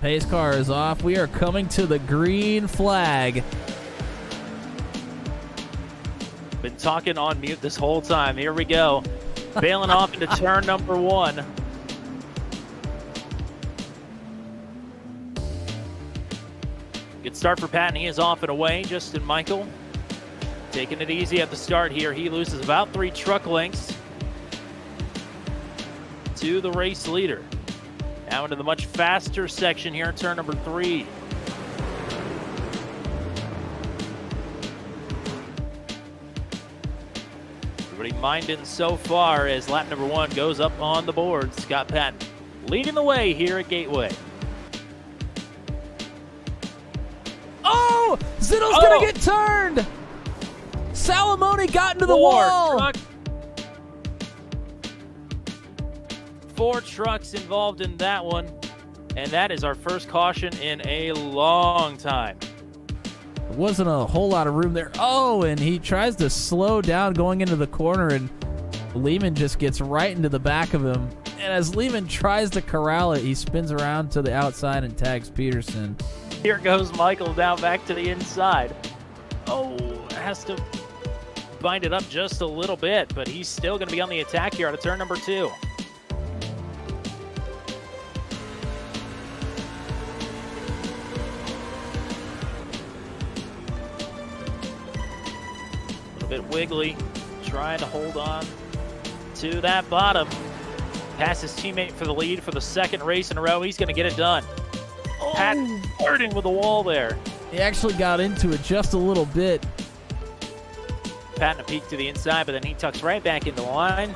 Pace car is off. We are coming to the green flag. Been talking on mute this whole time. Here we go. Bailing off into turn number 1. Good start for Patton. He is off and away. Justin Michael taking it easy at the start here. He loses about 3 truck lengths to the race leader. Now into the much faster section here in turn number 3. Everybody minding so far as lap number 1 goes up on the board. Scott Patton leading the way here at Gateway. Oh! Zitto's gonna get turned! Salamone got into the wall! 4 trucks involved in that one, and that is our first caution in a long time. There wasn't a whole lot of room there. Oh, and he tries to slow down going into the corner, and Lehman just gets right into the back of him. And as Lehman tries to corral it, he spins around to the outside and tags Peterson. Here goes Michael now back to the inside. Oh, has to bind it up just a little bit, but he's still going to be on the attack here out of turn number 2. Bit wiggly, trying to hold on to that bottom. Pass his teammate for the lead for the 2nd race in a row. He's going to get it done. Oh. Patton flirting with the wall there. He actually got into it just a little bit. Patton a peek to the inside, but then he tucks right back into the line.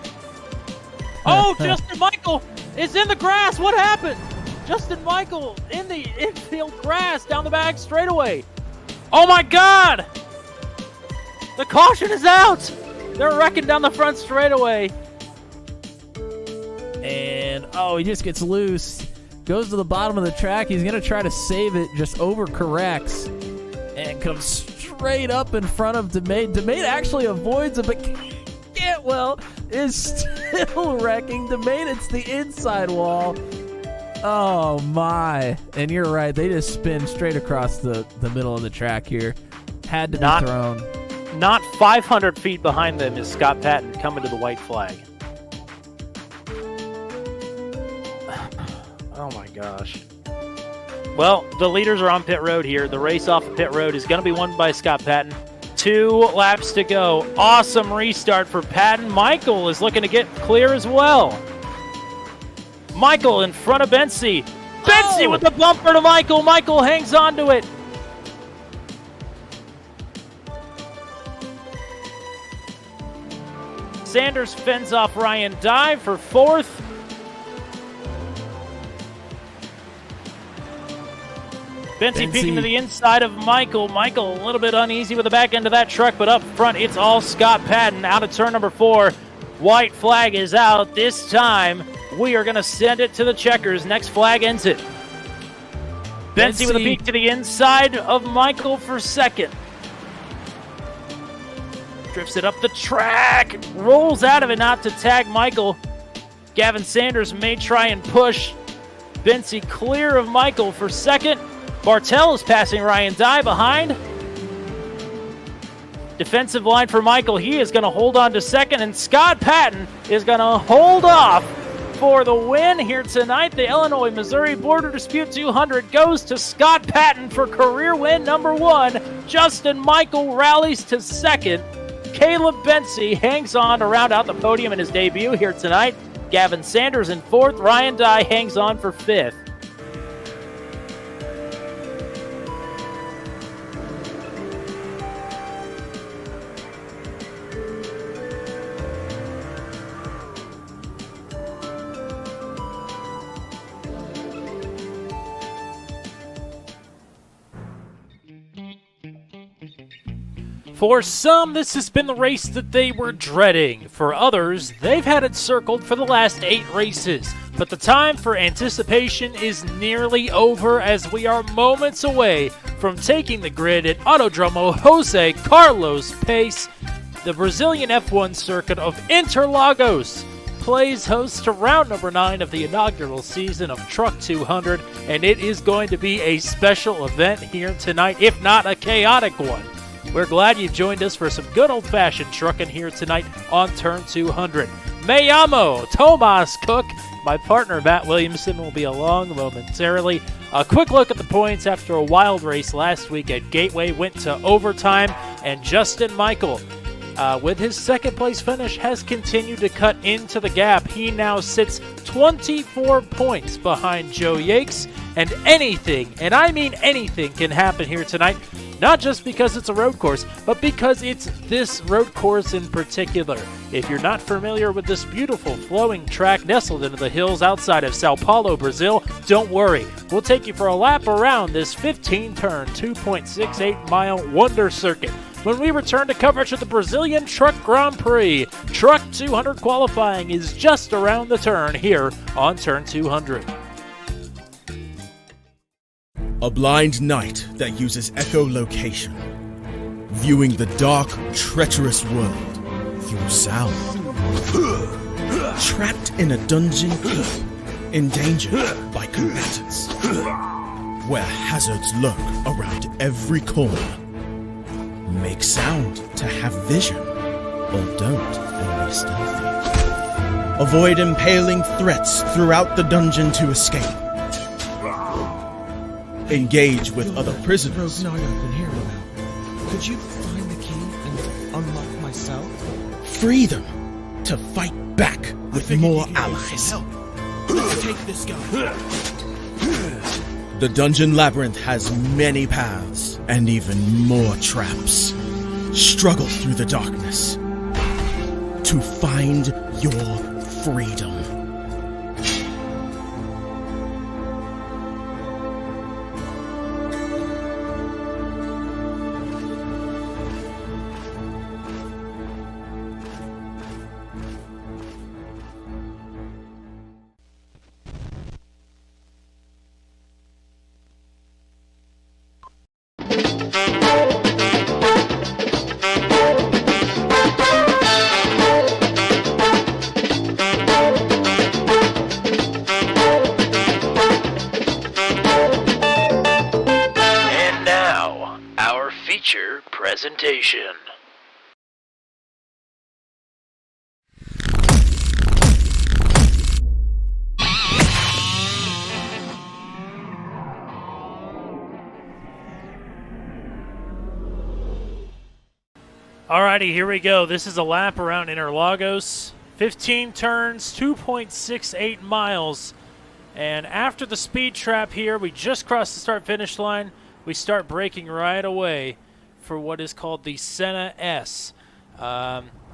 Oh, Justin Michael is in the grass. What happened? Justin Michael in the infield grass down the back straightaway. Oh, my God. The caution is out! They're wrecking down the front straightaway. And, oh, he just gets loose. Goes to the bottom of the track. He's going to try to save it, just overcorrects. And comes straight up in front of DeMade. DeMade actually avoids it, but Cantwell is still wrecking. DeMade, it's the inside wall. Oh, my. And you're right. They just spin straight across the middle of the track here. Had to be thrown. Not 500 feet behind them is Scott Patton coming to the white flag. Oh my gosh. Well, the leaders are on pit road here. The race off of pit road is going to be won by Scott Patton. 2 laps to go. Awesome restart for Patton. Michael is looking to get clear as well. Michael in front of Bensey. Bensey with the bumper to Michael. Michael hangs on to it. Sanders fends off Ryan Dye for 4th. Bensey peeking to the inside of Michael. Michael a little bit uneasy with the back end of that truck, but up front it's all Scott Patton out of turn number 4. White flag is out. This time we are going to send it to the checkers. Next flag ends it. Bensey with a peek to the inside of Michael for 2nd. Drifts it up the track, rolls out of it not to tag Michael. Gavin Sanders may try and push Bensey clear of Michael for 2nd. Bartel is passing Ryan Dye behind. Defensive line for Michael. He is going to hold on to 2nd, and Scott Patton is going to hold off for the win here tonight. The Illinois-Missouri Border Dispute 200 goes to Scott Patton for career win number 1. Justin Michael rallies to 2nd. Caleb Bensey hangs on to round out the podium in his debut here tonight. Gavin Sanders in 4th. Ryan Dye hangs on for 5th. For some, this has been the race that they were dreading. For others, they've had it circled for the last 8 races. But the time for anticipation is nearly over as we are moments away from taking the grid at Autodromo Jose Carlos Pace, the Brazilian F1 circuit of Interlagos. plays host to round number 9 of the inaugural season of Truck 200, and it is going to be a special event here tonight, if not a chaotic one. We're glad you joined us for some good old-fashioned trucking here tonight on Turn 200. Me llamo Tomas Cook. My partner, Matt Williamson, will be along momentarily. A quick look at the points after a wild race last week at Gateway went to overtime, and Justin Michael, with his second-place finish, has continued to cut into the gap. He now sits 24 points behind Joe Yakes, and anything, and I mean anything, can happen here tonight. Not just because it's a road course, but because it's this road course in particular. If you're not familiar with this beautiful flowing track nestled into the hills outside of Sao Paulo, Brazil, don't worry. We'll take you for a lap around this 15-turn, 2.68-mile wonder circuit when we return to coverage of the Brazilian Truck Grand Prix. Truck 200 qualifying is just around the turn here on Turn 200. A blind night that uses echolocation, viewing the dark, treacherous world through sound. Trapped in a dungeon keep, endangered by combatants, where hazards lurk around every corner. Make sound to have vision, or don't and be stealthy. Avoid impaling threats throughout the dungeon to escape. Engage with other prisoners. Broken arm in here without. Could you find the key and unlock my cell? Free them to fight back with more allies. Let's take this guy. The Dungeon Labyrinth has many paths and even more traps. Struggle through the darkness to find your freedom. Presentation. Alrighty, here we go. This is a lap around Interlagos. 15 turns, 2.68 miles. And after the speed trap here, we just crossed the start-finish line. We start braking right away for what is called the Senna S.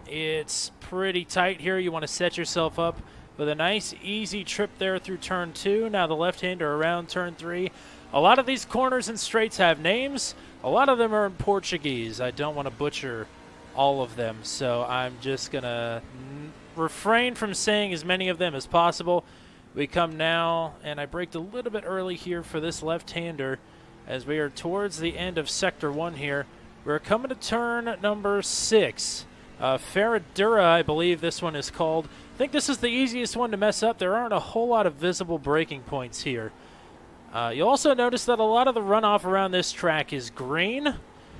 It's pretty tight here. You want to set yourself up with a nice, easy trip there through turn 2. Now the left-hander around turn 3. A lot of these corners and straights have names. A lot of them are in Portuguese. I don't want to butcher all of them, so I'm just going to refrain from saying as many of them as possible. We come now, and I braked a little bit early here for this left-hander as we are towards the end of Sector 1 here. We're coming to turn number 6. Ferradura, I believe this one is called. I think this is the easiest one to mess up. There aren't a whole lot of visible braking points here. You'll also notice that a lot of the runoff around this track is green.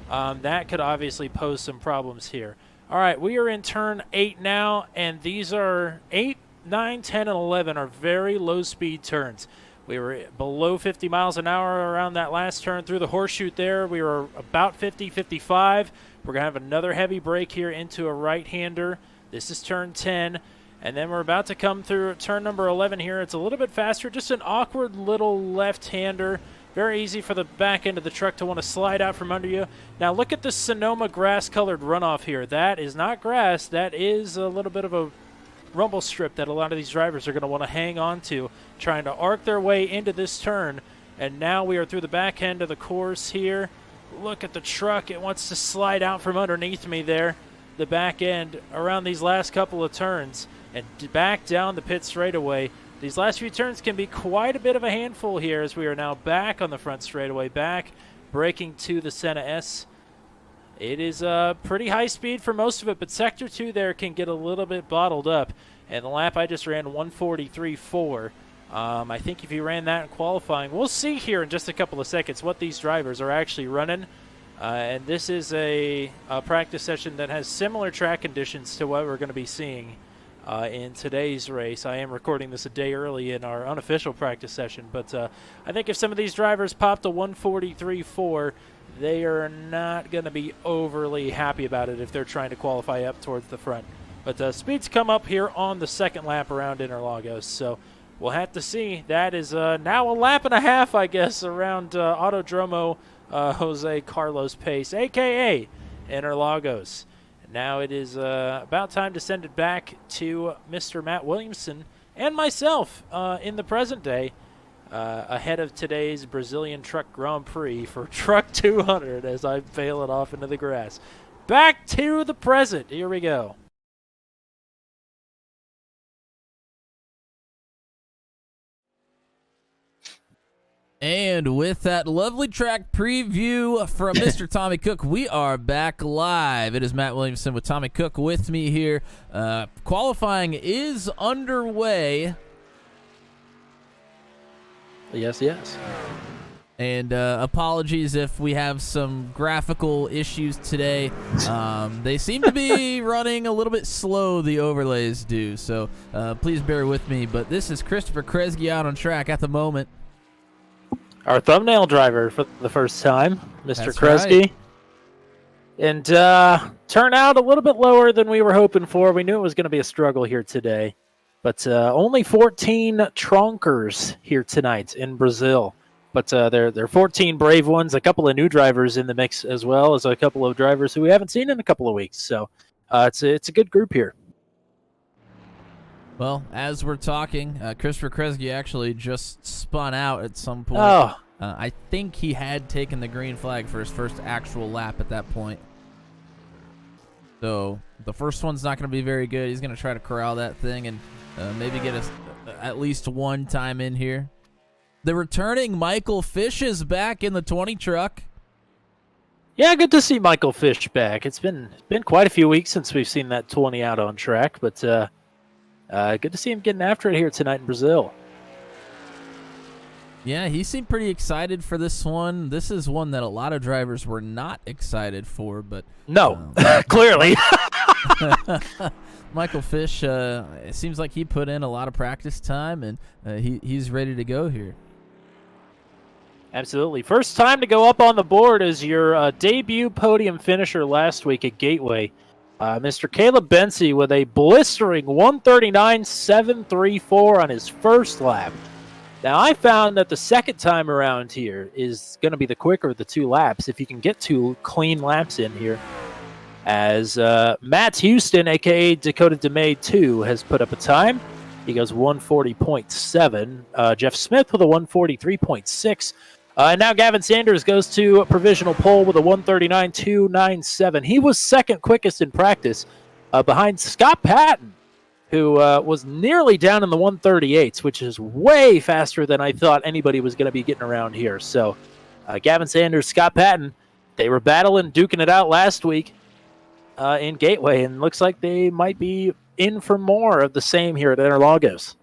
That could obviously pose some problems here. All right, we are in turn 8 now, and these are 8, 9, 10, and 11 are very low-speed turns. We were below 50 miles an hour around that last turn through the horseshoe there. We were about 50, 55. We're going to have another heavy break here into a right-hander. This is turn 10. And then we're about to come through turn number 11 here. It's a little bit faster, just an awkward little left-hander. Very easy for the back end of the truck to want to slide out from under you. Now look at the Sonoma grass-colored runoff here. That is not grass. That is a little bit of a rumble strip that a lot of these drivers are going to want to hang on to, trying to arc their way into this turn. And now we are through the back end of the course here. Look at the truck. It wants to slide out from underneath me there, the back end, around these last couple of turns, and back down the pit straightaway. These last few turns can be quite a bit of a handful here as we are now back on the front straightaway, back braking to the Senna S. It is pretty high speed for most of it, but Sector 2 there can get a little bit bottled up. And the lap I just ran, 1:43.4. I think if you ran that in qualifying, we'll see here in just a couple of seconds what these drivers are actually running. And this is a practice session that has similar track conditions to what we're going to be seeing in today's race. I am recording this a day early in our unofficial practice session, but I think if some of these drivers popped a 1:43.4, they are not going to be overly happy about it if they're trying to qualify up towards the front. But speeds come up here on the second lap around Interlagos, so we'll have to see. That is now a lap and a half, I guess, around Autodromo Jose Carlos Pace, a.k.a. Interlagos. Now it is about time to send it back to Mr. Matt Williamson and myself in the present day ahead of today's Brazilian Truck Grand Prix for Truck 200 as I bail it off into the grass. Back to the present. Here we go. And with that lovely track preview from Mr. Tommy Cook, we are back live. It is Matt Williamson with Tommy Cook with me here. Qualifying is underway. Yes, yes. And apologies if we have some graphical issues today. They seem to be running a little bit slow, the overlays do. So please bear with me. But this is Christopher Kresge out on track at the moment. Our thumbnail driver for the first time, Mr. That's Kresge. right. And turned out a little bit lower than we were hoping for. We knew it was going to be a struggle here today. But only 14 trunkers here tonight in Brazil. But they're 14 brave ones, a couple of new drivers in the mix as well as a couple of drivers who we haven't seen in a couple of weeks. So it's a good group here. Well, as we're talking, Christopher Kresge actually just spun out at some point. Oh. I think he had taken the green flag for his first actual lap at that point. So the first one's not going to be very good. He's going to try to corral that thing and maybe get us at least one time in here. The returning Michael Fish is back in the 20 truck. Yeah, good to see Michael Fish back. It's been quite a few weeks since we've seen that 20 out on track, but good to see him getting after it here tonight in Brazil. Yeah, he seemed pretty excited for this one. This is one that a lot of drivers were not excited for, but no, clearly. Michael Fish, it seems like he put in a lot of practice time, and he's ready to go here. Absolutely. First time to go up on the board is your debut podium finisher last week at Gateway. Mr. Caleb Bensi with a blistering 139.734 on his first lap. Now, I found that the second time around here is going to be the quicker of the two laps, if you can get two clean laps in here. As Matt Houston, a.k.a. Dakota DeMay 2, has put up a time. He goes 140.7. Jeff Smith with a 143.6. And now Gavin Sanders goes to a provisional pole with a 139.297. He was second quickest in practice behind Scott Patton, who was nearly down in the 138s, which is way faster than I thought anybody was going to be getting around here. So Gavin Sanders, Scott Patton, they were battling, duking it out last week in Gateway, and looks like they might be in for more of the same here at Interlagos.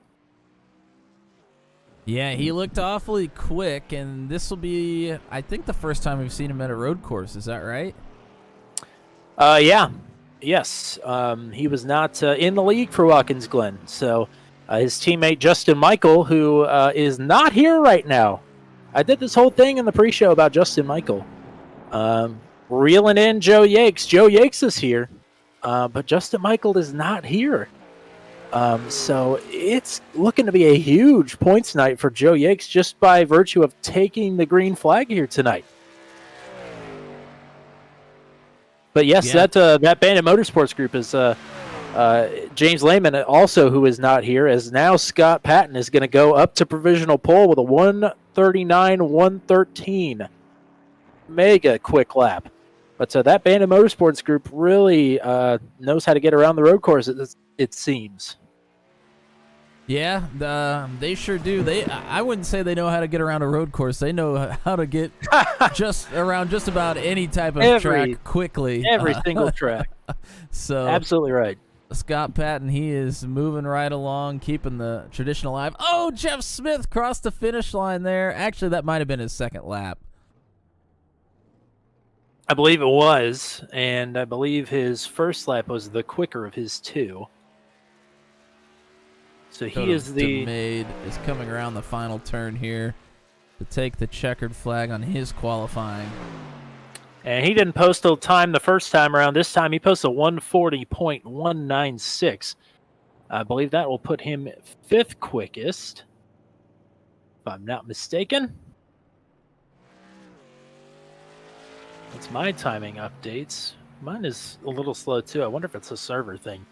Yeah, he looked awfully quick, and this will be, I think, the first time we've seen him at a road course. Is that right? Yeah. Yes. He was not in the league for Watkins Glen. So his teammate Justin Michael, who is not here right now. I did this whole thing in the pre-show about Justin Michael. Reeling in Joe Yakes. Joe Yakes is here, but Justin Michael is not here. So it's looking to be a huge points night for Joe Yakes just by virtue of taking the green flag here tonight. But yes, that Bandit Motorsports group is James Lehman also, who is not here, as now Scott Patton is going to go up to provisional pole with a 139.113. Mega quick lap. But that Bandit Motorsports group really knows how to get around the road course, it seems. Yeah, they sure do. I wouldn't say they know how to get around a road course. They know how to get just around just about any type of track quickly. Every single track. So absolutely right. Scott Patton, he is moving right along, keeping the tradition alive. Oh, Jeff Smith crossed the finish line there. Actually, that might have been his second lap. I believe it was, and I believe his first lap was the quicker of his two. So he is the... DeMade is coming around the final turn here to take the checkered flag on his qualifying. And he didn't post a time the first time around. This time he posted a 140.196. I believe that will put him fifth quickest, if I'm not mistaken. That's my timing updates. Mine is a little slow too. I wonder if it's a server thing.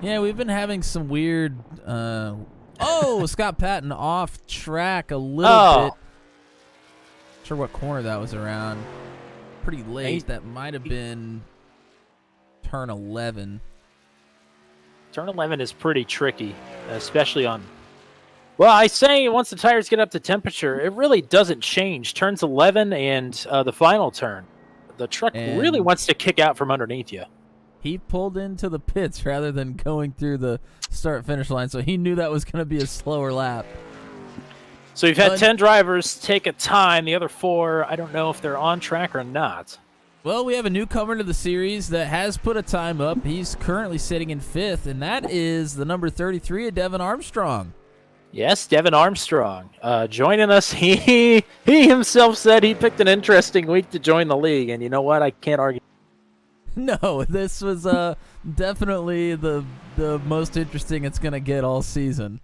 Yeah, we've been having some weird... Scott Patton off track a little bit. Not sure what corner that was around. Pretty late. That might have been turn 11. Turn 11 is pretty tricky, especially on... Well, I say once the tires get up to temperature, it really doesn't change. Turns 11 and the final turn. The truck really wants to kick out from underneath you. He pulled into the pits rather than going through the start-finish line, so he knew that was going to be a slower lap. So you've had 10 drivers take a time. The other 4, I don't know if they're on track or not. Well, we have a newcomer to the series that has put a time up. He's currently sitting in 5th, and that is the number 33 of Devin Armstrong. Yes, Devin Armstrong joining us. He himself said he picked an interesting week to join the league, and you know what? I can't argue. No, this was definitely the most interesting it's going to get all season.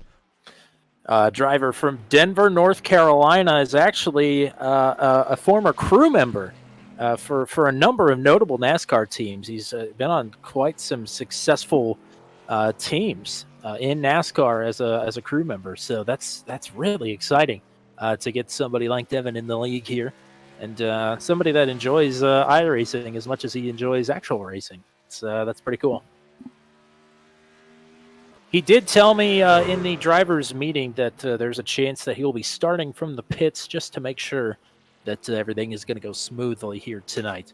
Driver from Denver, North Carolina, is actually a former crew member for a number of notable NASCAR teams. He's been on quite some successful teams in NASCAR as a crew member. So that's really exciting to get somebody like Devin in the league here, and somebody that enjoys iRacing as much as he enjoys actual racing. That's pretty cool. He did tell me in the drivers' meeting that there's a chance that he'll be starting from the pits just to make sure that everything is going to go smoothly here tonight.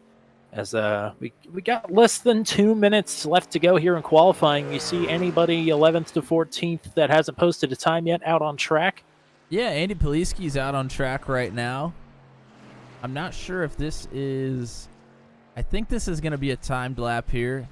As we got less than 2 minutes left to go here in qualifying. You see anybody 11th to 14th that hasn't posted a time yet out on track? Yeah, Andy Poliski's out on track right now. I'm not sure if this is... I think this is going to be a timed lap here.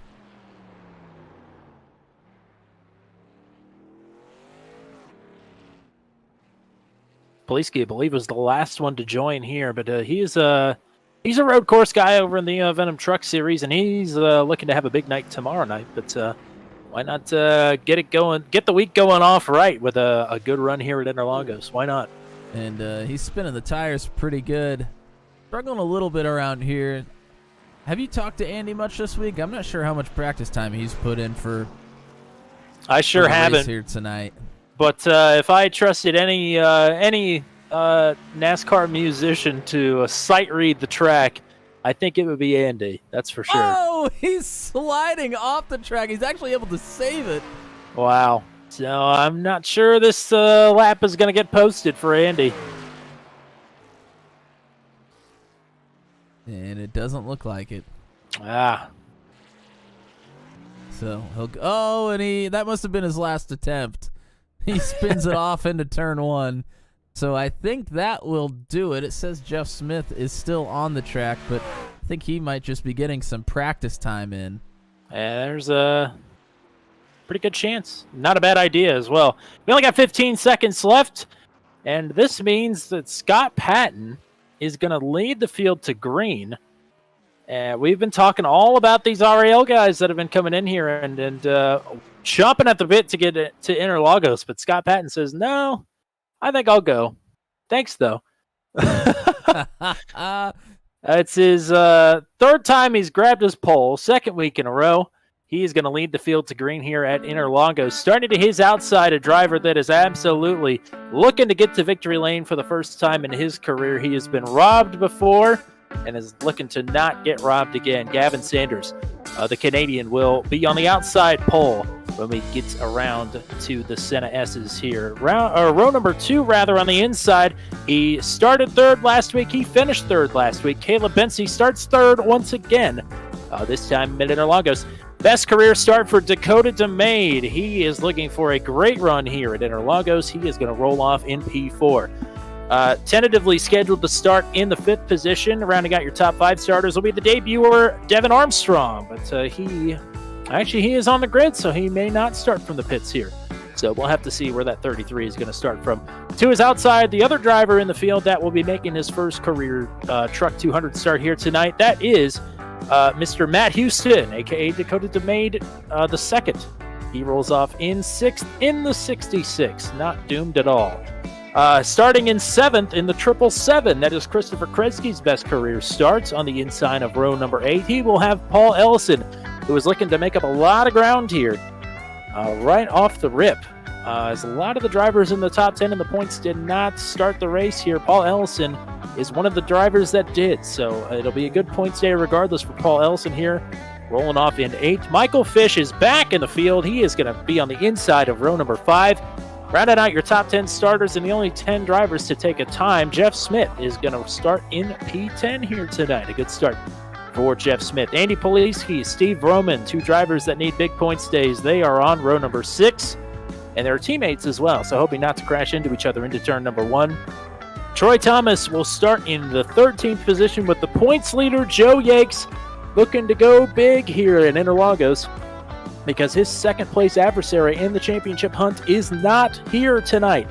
Poliski, I believe, was the last one to join here, but he's a road course guy over in the Venom Truck Series, and he's looking to have a big night tomorrow night. But why not get the week going off right with a good run here at Interlagos? Why not? And he's spinning the tires pretty good. Struggling a little bit around here. Have you talked to Andy much this week? I'm not sure how much practice time he's put in for. I sure haven't here tonight. But if I trusted any NASCAR musician to sight read the track, I think it would be Andy. That's for sure. Oh, he's sliding off the track. He's actually able to save it. Wow. So I'm not sure this lap is going to get posted for Andy. And it doesn't look like it. Ah. So he'll go. Oh, and that must have been his last attempt. He spins it off into turn 1. So I think that will do it. It says Jeff Smith is still on the track, but I think he might just be getting some practice time in. There's a pretty good chance. Not a bad idea as well. We only got 15 seconds left, and this means that Scott Patton is going to lead the field to green. And we've been talking all about these RAL guys that have been coming in here and chomping at the bit to get to Interlagos. But Scott Patton says, no, I think I'll go. Thanks, though. It's his third time he's grabbed his pole, second week in a row. He is going to lead the field to green here at Interlagos. Starting to his outside, a driver that is absolutely looking to get to victory lane for the first time in his career. He has been robbed before, and is looking to not get robbed again. Gavin Sanders, the Canadian, will be on the outside pole when we get around to the Senna S's here. Row number 2, rather, on the inside. He started third last week. He finished third last week. Caleb Bency starts third once again, this time at Interlagos. Best career start for Dakota DeMade. He is looking for a great run here at Interlagos. He is going to roll off in P4. Tentatively scheduled to start in the 5th position. Rounding out your top 5 starters will be the debuter, Devin Armstrong. But he is on the grid, so he may not start from the pits here. So we'll have to see where that 33 is going to start from. To his outside, the other driver in the field that will be making his first career Truck 200 start here tonight, that is Mr. Matt Houston, a.k.a. Dakota DeMade the second. He rolls off in 6th in the 66. Not doomed at all. Starting in 7th in the 777, that is Christopher Kresge's best career start on the inside of row number 8. He will have Paul Ellison, who is looking to make up a lot of ground here right off the rip. As a lot of the drivers in the top 10 in the points did not start the race here, Paul Ellison is one of the drivers that did. So it'll be a good points day regardless for Paul Ellison here, rolling off in 8th. Michael Fish is back in the field. He is going to be on the inside of row number 5. Rounding out your top 10 starters and the only 10 drivers to take a time, Jeff Smith is going to start in P10 here tonight. A good start for Jeff Smith. Andy Poliski, Steve Roman, 2 drivers that need big points days. They are on row number 6, and they're teammates as well, so hoping not to crash into each other into turn number 1. Troy Thomas will start in the 13th position with the points leader, Joe Yakes, looking to go big here in Interlagos, because his second-place adversary in the championship hunt is not here tonight.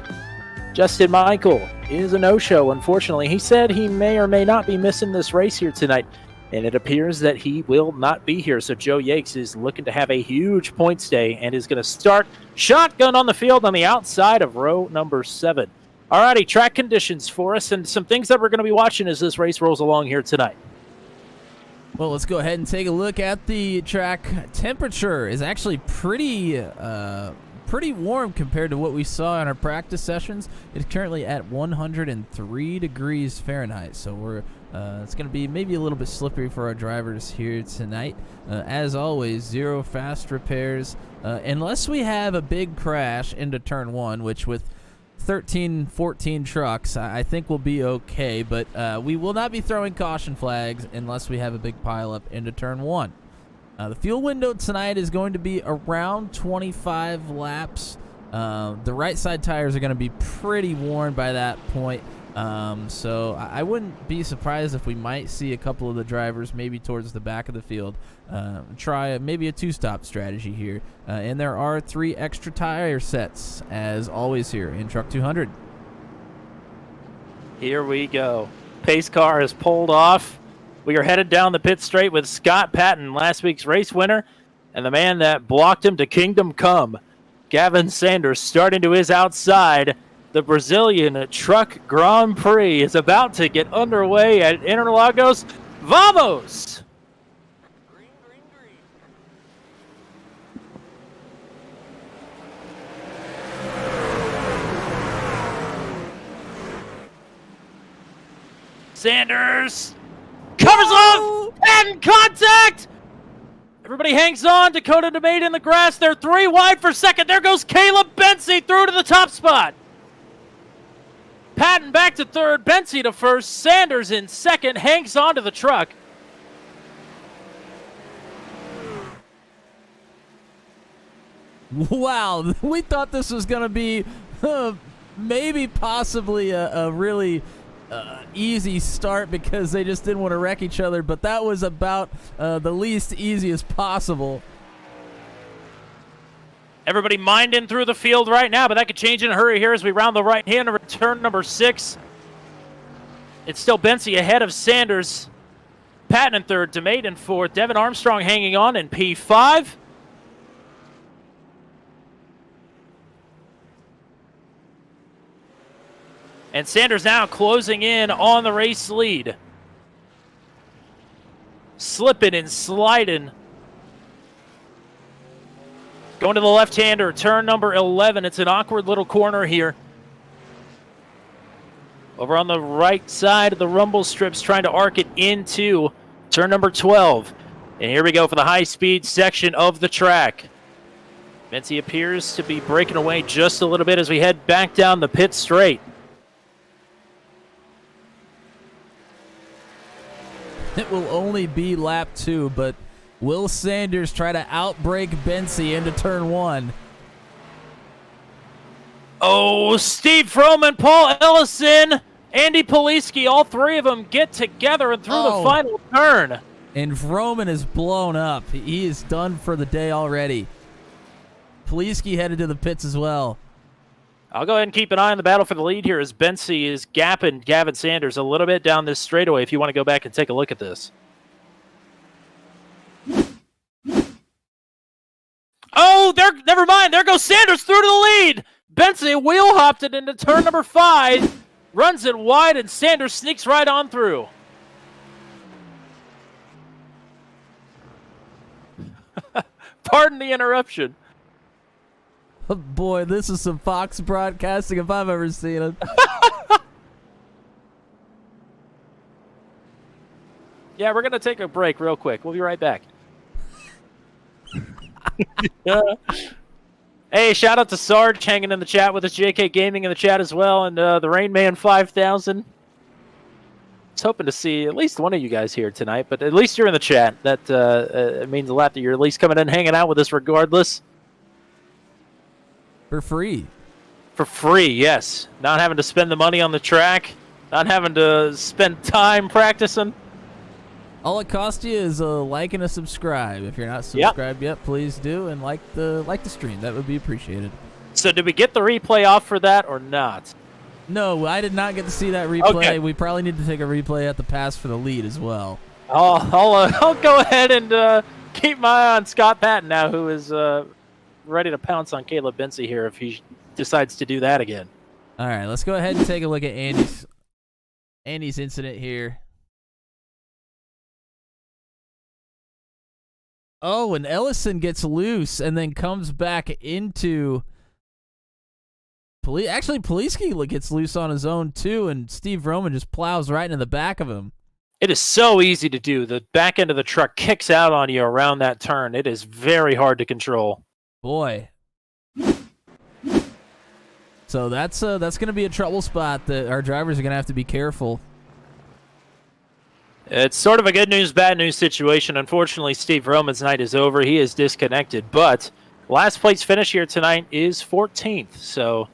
Justin Michael is a no-show, unfortunately. He said he may or may not be missing this race here tonight, and it appears that he will not be here. So Joe Yakes is looking to have a huge points day and is going to start shotgun on the field on the outside of row number 7. Alrighty, track conditions for us and some things that we're going to be watching as this race rolls along here tonight. Well, let's go ahead and take a look at the track. Temperature is actually pretty warm compared to what we saw in our practice sessions. It's currently at 103 degrees Fahrenheit, so it's going to be maybe a little bit slippery for our drivers here tonight. As always, 0 fast repairs unless we have a big crash into turn 1, which with 14 trucks, I think we'll be okay, but we will not be throwing caution flags unless we have a big pileup into turn 1. The fuel window tonight is going to be around 25 laps. The right side tires are going to be pretty worn by that point, so I wouldn't be surprised if we might see a couple of the drivers maybe towards the back of the field try maybe a 2-stop strategy here. And there are 3 extra tire sets, as always, here in Truck 200. Here we go. Pace car is pulled off. We are headed down the pit straight with Scott Patton, last week's race winner, and the man that blocked him to kingdom come, Gavin Sanders, starting to his outside. The Brazilian Truck Grand Prix is about to get underway at Interlagos. Vamos! Sanders covers off and contact. Everybody hangs on. Dakota DeMade in the grass. They're 3 wide for second. There goes Caleb Bency through to the top spot. Patton back to third. Bency to first. Sanders in second. Hangs on to the truck. Wow, we thought this was going to be maybe possibly a really easy start because they just didn't want to wreck each other, but that was about the least easiest possible. Everybody minding through the field right now, but that could change in a hurry here as we round the right hand of turn number 6. It's still Bency ahead of Sanders. Patton in third, DeMade in fourth, Devin Armstrong hanging on in P5. And Sanders now closing in on the race lead. Slipping and sliding. Going to the left-hander, turn number 11. It's an awkward little corner here. over on the right side of the rumble strips, trying to arc it into turn number 12. And here we go for the high-speed section of the track. Bensi appears to be breaking away just a little bit as we head back down the pit straight. It will only be lap 2, but will Sanders try to outbrake Bensi into turn 1? Oh, Steve Froman, Paul Ellison, Andy Poliski, all three of them get together and through the final turn. And Vroman is blown up. He is done for the day already. Poliski headed to the pits as well. I'll go ahead and keep an eye on the battle for the lead here as Bensi is gapping Gavin Sanders a little bit down this straightaway if you want to go back and take a look at this. Oh, never mind. There goes Sanders through to the lead. Bensi wheel hopped it into turn number 5, runs it wide, and Sanders sneaks right on through. Pardon the interruption. Oh boy, this is some Fox broadcasting if I've ever seen it. Yeah, we're going to take a break real quick. We'll be right back. Hey, shout out to Sarge hanging in the chat with us, JK Gaming in the chat as well, and the Rain Man 5000. I was hoping to see at least one of you guys here tonight, but at least you're in the chat. That it means a lot that you're at least coming in and hanging out with us regardless. For free. For free, yes. Not having to spend the money on the track, not having to spend time practicing. All it costs you is a like and a subscribe. If you're not subscribed yet, please do, and like the stream. That would be appreciated. So did we get the replay off for that or not? No, I did not get to see that replay. Okay. We probably need to take a replay at the pass for the lead as well. I'll go ahead and keep my eye on Scott Patton now, who is ready to pounce on Caleb Bensi here if he decides to do that again. All right, let's go ahead and take a look at Andy's incident here. Oh, and Ellison gets loose and then comes back into... Actually, Poliski gets loose on his own, too, and Steve Roman just plows right into the back of him. It is so easy to do. The back end of the truck kicks out on you around that turn. It is very hard to control. Boy. So that's going to be a trouble spot that our drivers are going to have to be careful. It's sort of a good news, bad news situation. Unfortunately, Steve Roman's night is over. He is disconnected, but last place finish here tonight is 14th. So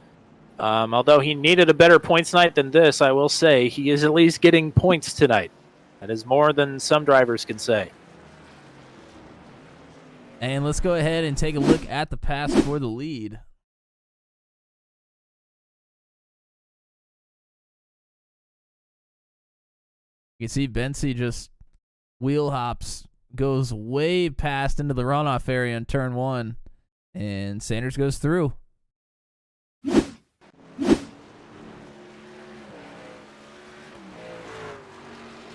although he needed a better points night than this, I will say he is at least getting points tonight. That is more than some drivers can say. And let's go ahead and take a look at the pass for the lead. You can see Bensi just wheel hops, goes way past into the runoff area in turn 1, and Sanders goes through.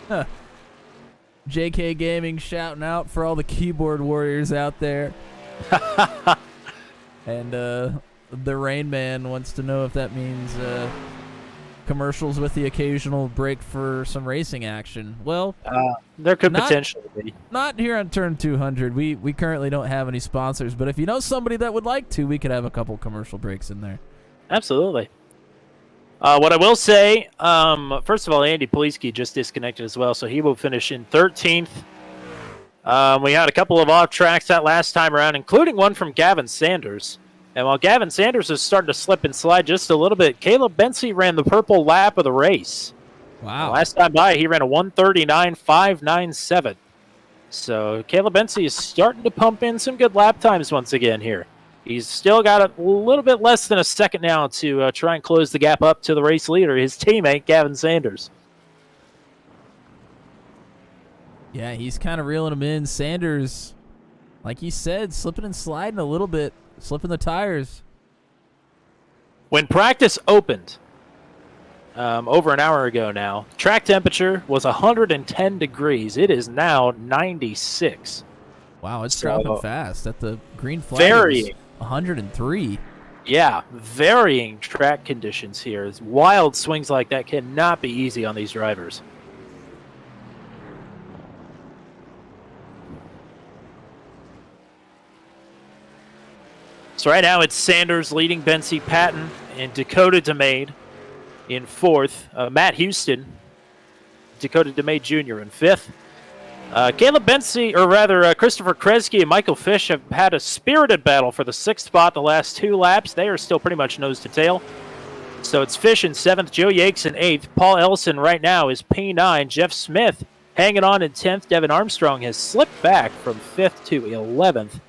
Huh. JK Gaming shouting out for all the keyboard warriors out there. And the Rain Man wants to know if that means commercials with the occasional break for some racing action. Well, there could potentially be. Not here on Turn 200. We currently don't have any sponsors, but if you know somebody that would like to, we could have a couple commercial breaks in there. Absolutely. What I will say, first of all, Andy Poliski just disconnected as well, so he will finish in 13th. We had a couple of off tracks that last time around, including one from Gavin Sanders. And while Gavin Sanders is starting to slip and slide just a little bit, Caleb Bensi ran the purple lap of the race. Wow. Last time by, he ran a 1:39.597. So Caleb Bensi is starting to pump in some good lap times once again here. He's still got a little bit less than a second now to try and close the gap up to the race leader, his teammate, Gavin Sanders. Yeah, he's kind of reeling him in. Sanders, like he said, slipping and sliding a little bit, slipping the tires. When practice opened over an hour ago now, track temperature was 110 degrees. It is now 96. Wow, it's dropping fast. At the green flag, Very. 103. Yeah, varying track conditions here. Wild swings like that cannot be easy on these drivers. So right now it's Sanders leading Bensy Patton and Dakota DeMade in fourth. Matt Houston, Dakota DeMade Jr. in fifth. Caleb Bensy, or rather Christopher Kresge and Michael Fish have had a spirited battle for the sixth spot the last 2 laps. They are still pretty much nose to tail. So it's Fish in seventh, Joe Yakes in eighth. Paul Ellison right now is P9. Jeff Smith hanging on in 10th. Devin Armstrong has slipped back from 5th to 11th.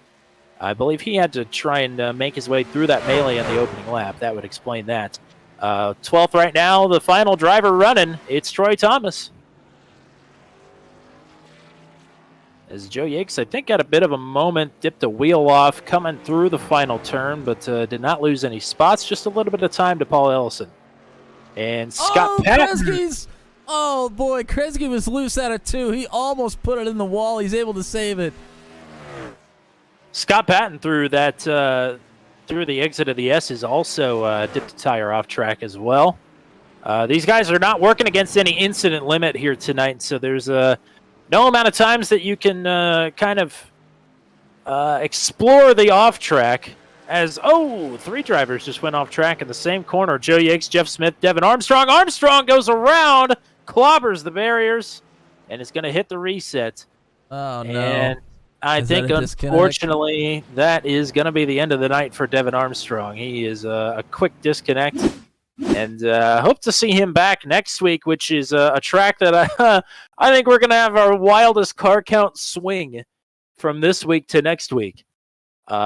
I believe he had to try and make his way through that melee on the opening lap. That would explain that. 12th right now, the final driver running. It's Troy Thomas. As Joe Yakes, I think, got a bit of a moment, dipped a wheel off coming through the final turn, but did not lose any spots. Just a little bit of time to Paul Ellison. And Scott Patton. Oh, boy, Kresge was loose out of 2. He almost put it in the wall. He's able to save it. Scott Patton through that through the exit of the S's also dipped a tire off track as well. These guys are not working against any incident limit here tonight, so there's no amount of times that you can kind of explore the off track. As 3 drivers just went off track in the same corner. Joe Yakes, Jeff Smith, Devin Armstrong. Armstrong goes around, clobbers the barriers, and is going to hit the reset. Oh, no. And I think, unfortunately, that is going to be the end of the night for Devin Armstrong. He is a quick disconnect, and hope to see him back next week, which is a track that I think we're going to have our wildest car count swing from this week to next week,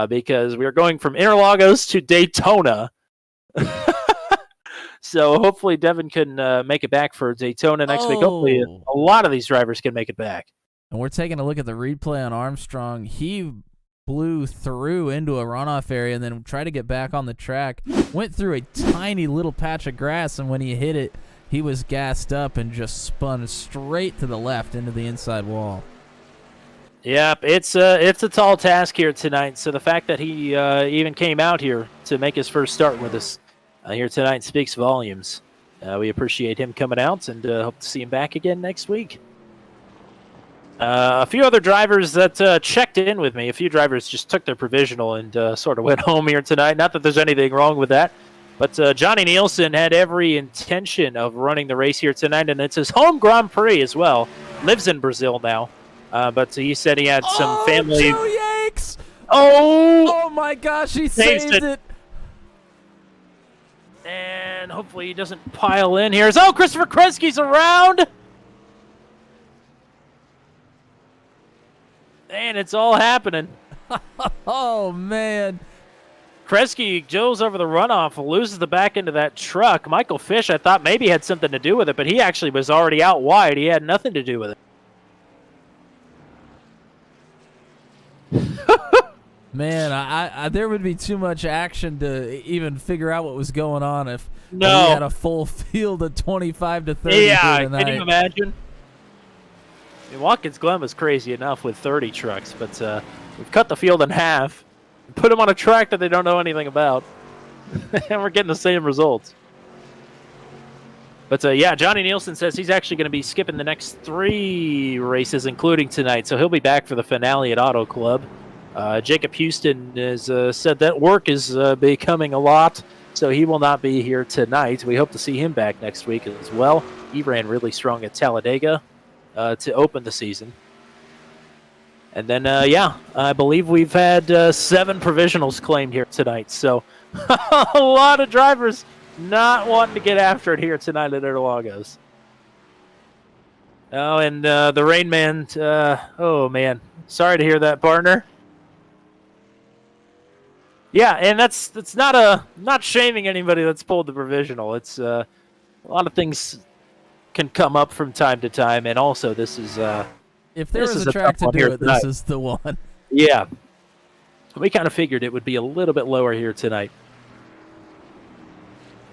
because we're going from Interlagos to Daytona. So hopefully Devin can make it back for Daytona next week. Hopefully a lot of these drivers can make it back. And we're taking a look at the replay on Armstrong. He blew through into a runoff area and then tried to get back on the track. Went through a tiny little patch of grass, and when he hit it, he was gassed up and just spun straight to the left into the inside wall. Yep, it's a tall task here tonight. So the fact that he even came out here to make his first start with us here tonight speaks volumes. We appreciate him coming out, and hope to see him back again next week. A few other drivers that checked in with me. A few drivers just took their provisional and sort of went home here tonight. Not that there's anything wrong with that. But Johnny Nielsen had every intention of running the race here tonight, and it's his home Grand Prix as well. Lives in Brazil now. But he said he had some family. Joe Yakes! Oh my gosh, he saved it. And hopefully he doesn't pile in here. Oh, Christopher Kresge's around! And it's all happening. Oh, man. Kresge goes over the runoff, loses the back end of that truck. Michael Fish, I thought maybe had something to do with it, but he actually was already out wide. He had nothing to do with it. Man, I there would be too much action to even figure out what was going on if we No. had a full field of 25 to 30 Yeah, here tonight. can you imagine? I mean, Watkins Glen was crazy enough with 30 trucks, but we've cut the field in half, put them on a track that they don't know anything about, and we're getting the same results. But yeah, Johnny Nielsen says he's actually going to be skipping the next 3 races, including tonight, so he'll be back for the finale at Auto Club. Jacob Houston has said that work is becoming a lot, so he will not be here tonight. We hope to see him back next week as well. He ran really strong at Talladega to open the season. And then, yeah, I believe we've had 7 provisionals claimed here tonight, so a lot of drivers not wanting to get after it here tonight at Interlagos. Oh, and the Rain Man, oh man, sorry to hear that, partner. Yeah, and that's not shaming anybody that's pulled the provisional. It's a lot of things can come up from time to time, and also this is if there was a track to do it, this is the one. Yeah, we kind of figured it would be a little bit lower here tonight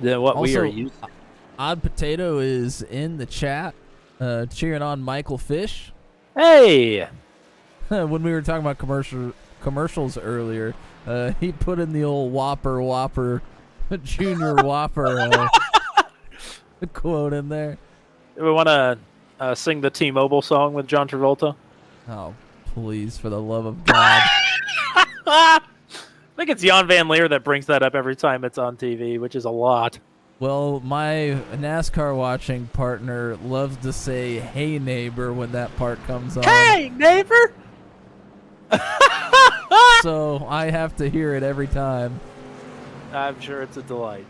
than what we are used to. Odd Potato is in the chat, cheering on Michael Fish. Hey, When we were talking about commercials earlier, He put in the old Whopper, Junior Whopper quote in there. Do we want to sing the T-Mobile song with John Travolta? Oh, please, for the love of God. I think it's Jan Van Leer that brings that up every time it's on TV, which is a lot. Well, my NASCAR watching partner loves to say, "Hey, neighbor," when that part comes on. Hey, neighbor! So I have to hear it every time. I'm sure it's a delight.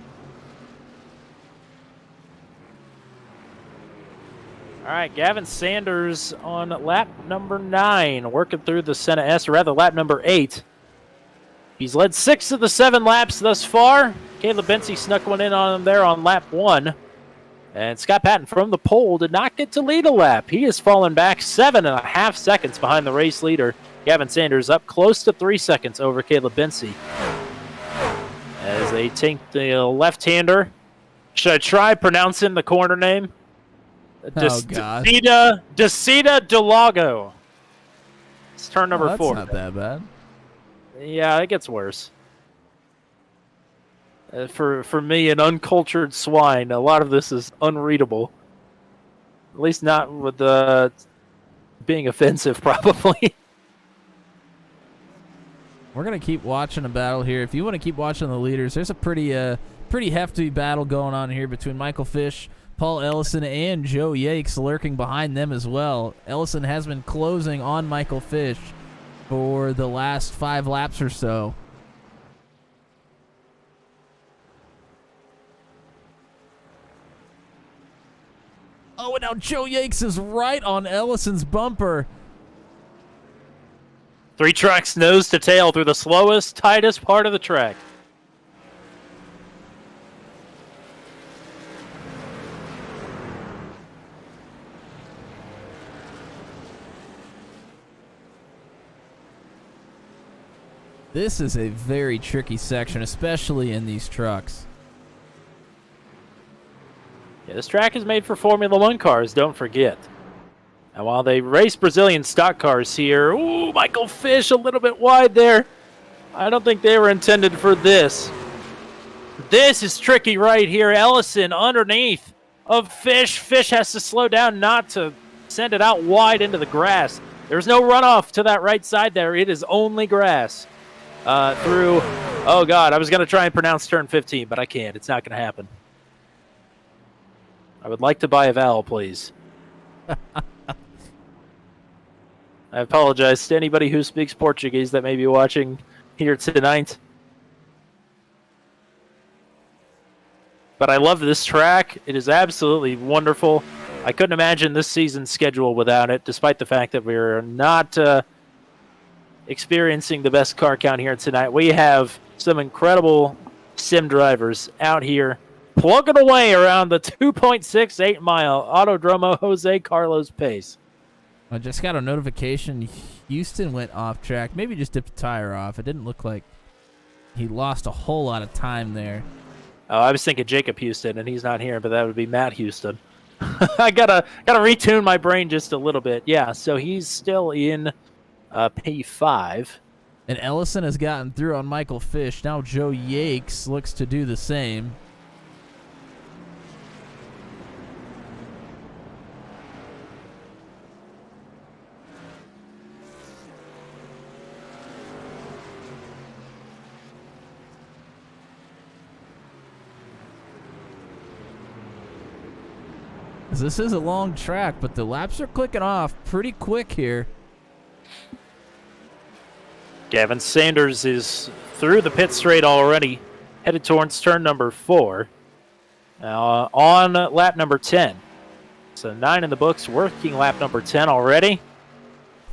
All right, Gavin Sanders on lap number 9, working through the Senna S, or rather lap number 8. He's led 6 of the 7 laps thus far. Caleb Bency snuck one in on him there on lap 1. And Scott Patton from the pole did not get to lead a lap. He has fallen back 7.5 seconds behind the race leader. Gavin Sanders up close to 3 seconds over Caleb Bency. As they take the left-hander. Should I try pronouncing the corner name? Oh, God. Desida Delago. It's turn number 4. That's not that bad. Yeah, it gets worse. For me, an uncultured swine, a lot of this is unreadable. At least not with being offensive, probably. We're going to keep watching a battle here. If you want to keep watching the leaders, there's a pretty hefty battle going on here between Michael Fish, Paul Ellison, and Joe Yakes lurking behind them as well. Ellison has been closing on Michael Fish for the last 5 laps or so. Oh, and now Joe Yakes is right on Ellison's bumper. 3 trucks nose to tail through the slowest, tightest part of the track. This is a very tricky section, especially in these trucks. Yeah, this track is made for Formula One cars, don't forget. And while they race Brazilian stock cars here, ooh, Michael Fish a little bit wide there. I don't think they were intended for this. This is tricky right here. Ellison underneath of Fish. Fish has to slow down not to send it out wide into the grass. There's no runoff to that right side there. It is only grass. Through, oh God, I was going to try and pronounce turn 15, but I can't. It's not going to happen. I would like to buy a vowel, please. I apologize to anybody who speaks Portuguese that may be watching here tonight. But I love this track. It is absolutely wonderful. I couldn't imagine this season's schedule without it, despite the fact that we're not experiencing the best car count here tonight. We have some incredible sim drivers out here plugging away around the 2.68 mile Autodromo Jose Carlos Pace. I just got a notification Houston went off track. Maybe just dipped a tire off. It didn't look like he lost a whole lot of time there. Oh, I was thinking Jacob Houston, and he's not here, but that would be Matt Houston. I gotta retune my brain just a little bit. Yeah, so he's still in P5. And Ellison has gotten through on Michael Fish. Now Joe Yakes looks to do the same. This is a long track, but the laps are clicking off pretty quick here. Gavin Sanders is through the pit straight already, headed towards turn number 4. Now on lap number 10. So 9 in the books, working lap number 10 already.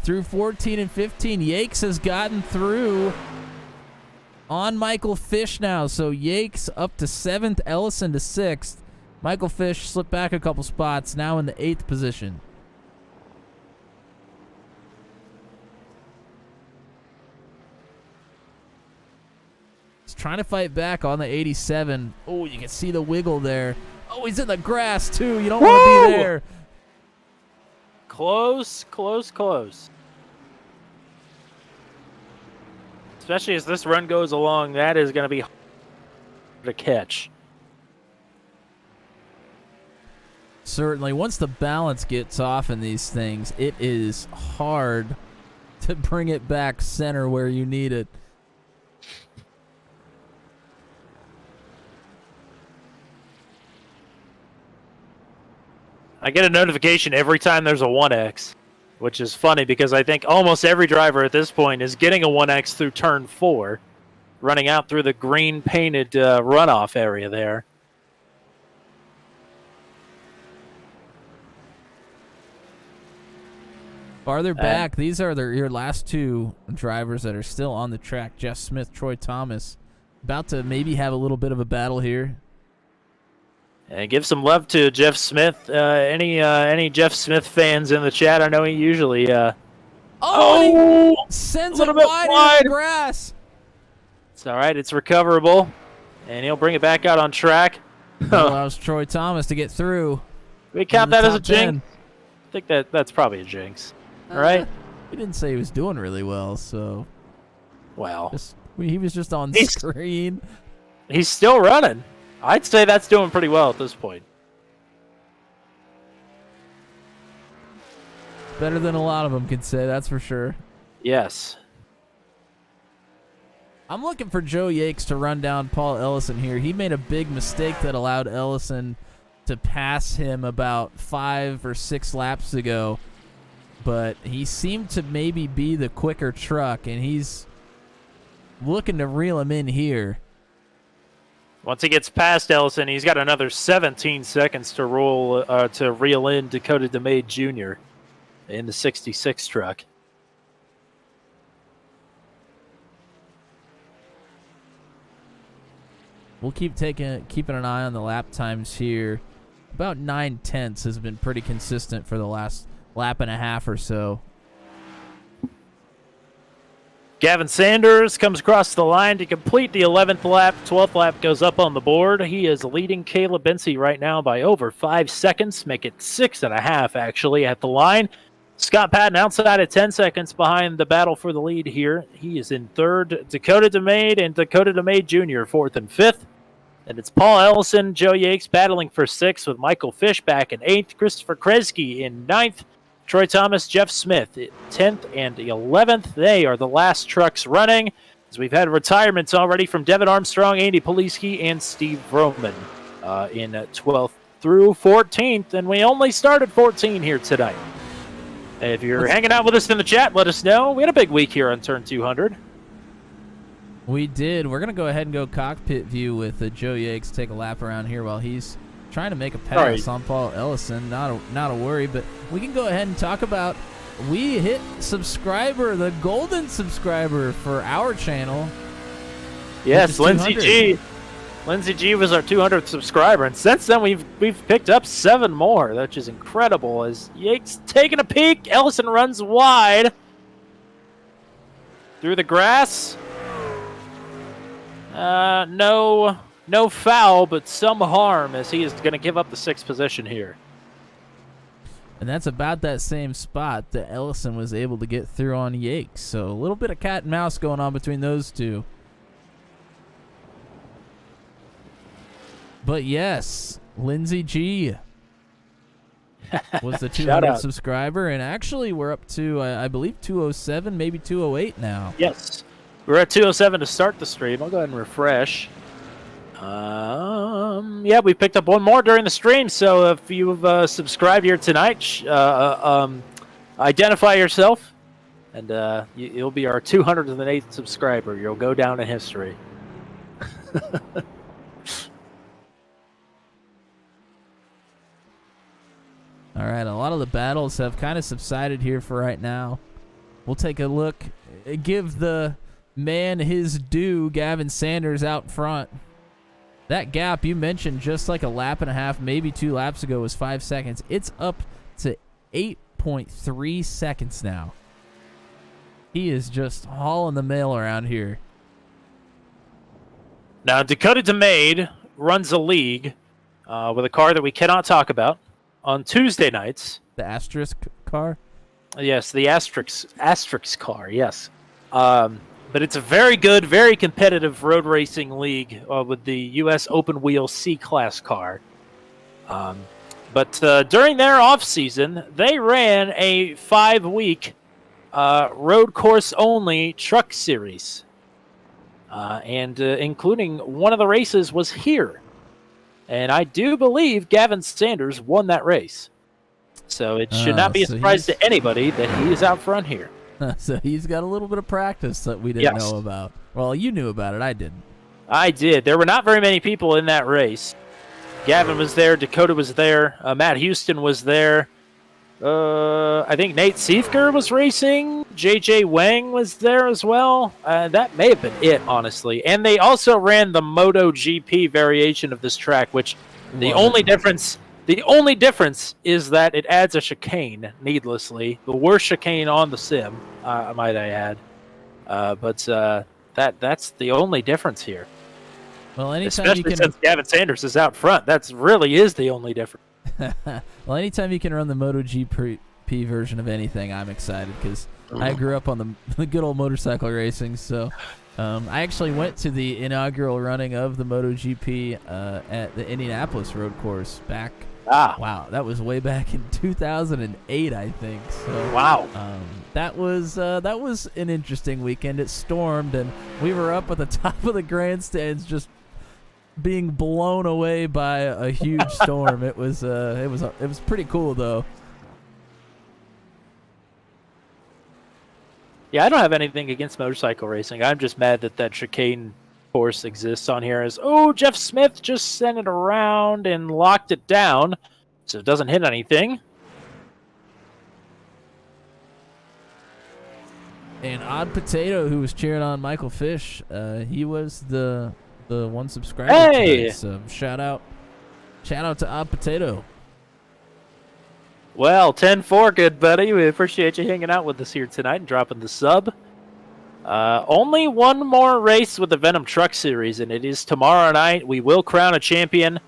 Through 14 and 15, Yakes has gotten through on Michael Fish now. So Yakes up to 7th, Ellison to 6th. Michael Fish slipped back a couple spots, now in the 8th position. He's trying to fight back on the 87. Oh, you can see the wiggle there. Oh, he's in the grass, too. You don't want to be there. Close, close, close. especially as this run goes along, that is going to be hard to catch. Certainly, once the balance gets off in these things, it is hard to bring it back center where you need it. I get a notification every time there's a 1X, which is funny because I think almost every driver at this point is getting a 1X through turn 4, running out through the green painted runoff area there. Farther back, these are your last two drivers that are still on the track. Jeff Smith, Troy Thomas, about to maybe have a little bit of a battle here. And give some love to Jeff Smith. Any Jeff Smith fans in the chat? I know he usually he sends it little bit wide in the grass. It's all right. It's recoverable, and he'll bring it back out on track. Allows Troy Thomas to get through. We count that as a 10. jinx. I think that's probably a jinx. All right. He didn't say he was doing really well, so Well, he was just on screen. He's still running. I'd say that's doing pretty well at this point. Better than a lot of them can say, that's for sure. Yes. I'm looking for Joe Yakes to run down Paul Ellison here. He made a big mistake that allowed Ellison to pass him about 5 or 6 laps ago. But he seemed to maybe be the quicker truck, and he's looking to reel him in here. Once he gets past Ellison, he's got another 17 seconds to reel in Dakota DeMay Jr. in the 66 truck. We'll keep keeping an eye on the lap times here. About 9/10 has been pretty consistent for the last lap and a half or so. Gavin Sanders comes across the line to complete the 11th lap. 12th lap goes up on the board. He is leading Caleb Bency right now by over 5 seconds. Make it 6.5 actually at the line. Scott Patton outside at 10 seconds behind the battle for the lead here. He is in third. Dakota DeMay and Dakota DeMay Jr. fourth and fifth. And it's Paul Ellison, Joe Yakes battling for sixth with Michael Fish back in eighth. Christopher Kresge in ninth. Troy Thomas, Jeff Smith, 10th and 11th. They are the last trucks running, as we've had retirements already from Devin Armstrong, Andy Poliski, and Steve Vroman in 12th through 14th. And we only started 14 here tonight. If you're hanging out with us in the chat, let us know. We had a big week here on Turn 200. We did. We're going to go ahead and go cockpit view with Joe Yakes, take a lap around here while he's trying to make a pass on Paul Ellison. Not a worry, but we can go ahead and talk about, we hit subscriber, the golden subscriber for our channel. Yes, Lindsay G. Lindsay G was our 200th subscriber, and since then we've picked up 7 more, which is incredible. As Yakes taking a peek, Ellison runs wide through the grass. No foul, but some harm, as he is going to give up the 6th position here. And that's about that same spot that Ellison was able to get through on Yakes. So a little bit of cat and mouse going on between those two. But yes, Lindsay G was the 200 subscriber, and actually we're up to, I believe, 207, maybe 208 now. Yes, we're at 207 to start the stream. I'll go ahead and refresh. Yeah, we picked up one more during the stream, so if you've subscribed here tonight, identify yourself, and you'll be our 208th subscriber. You'll go down in history. All right, a lot of the battles have kind of subsided here for right now. We'll take a look, give the man his due, Gavin Sanders out front. That gap you mentioned just like a lap and a half, maybe 2 laps ago, was 5 seconds. It's up to 8.3 seconds now. He is just hauling the mail around here. Now, Dakota DeMay runs a league with a car that we cannot talk about on Tuesday nights. The asterisk car? Yes, the asterisk car, yes. But But it's a very good, very competitive road racing league with the U.S. Open Wheel C-Class car. But during their off-season, they ran a 5-week road course-only truck series. And including one of the races was here. And I do believe Gavin Sanders won that race. So it should not be a surprise to anybody that he is out front here. So he's got a little bit of practice that we didn't know about. Well, you knew about it. I didn't. I did. There were not very many people in that race. Gavin was there. Dakota was there. Matt Houston was there. I think Nate Siefker was racing. JJ Wang was there as well. That may have been it, honestly. And they also ran the MotoGP variation of this track, which the only difference is that it adds a chicane needlessly. The worst chicane on the sim, might I add. But that's the only difference here. Well, anytime especially since Gavin Sanders is out front, that really is the only difference. Well, anytime you can run the MotoGP version of anything, I'm excited because I grew up on the good old motorcycle racing. So I actually went to the inaugural running of the MotoGP at the Indianapolis road course back. Wow, that was way back in 2008, I think. So wow, that was an interesting weekend. It stormed, and we were up at the top of the grandstands, just being blown away by a huge storm. It was pretty cool though. Yeah, I don't have anything against motorcycle racing. I'm just mad that chicane course exists on here. Jeff Smith just sent it around and locked it down so it doesn't hit anything. And Odd Potato, who was cheering on Michael Fish, he was the one subscriber. Hey! Tonight, so shout out to Odd Potato. Well, 10-4, good buddy. We appreciate you hanging out with us here tonight and dropping the sub. Only one more race with the Venom Truck Series, and it is tomorrow night. We will crown a champion,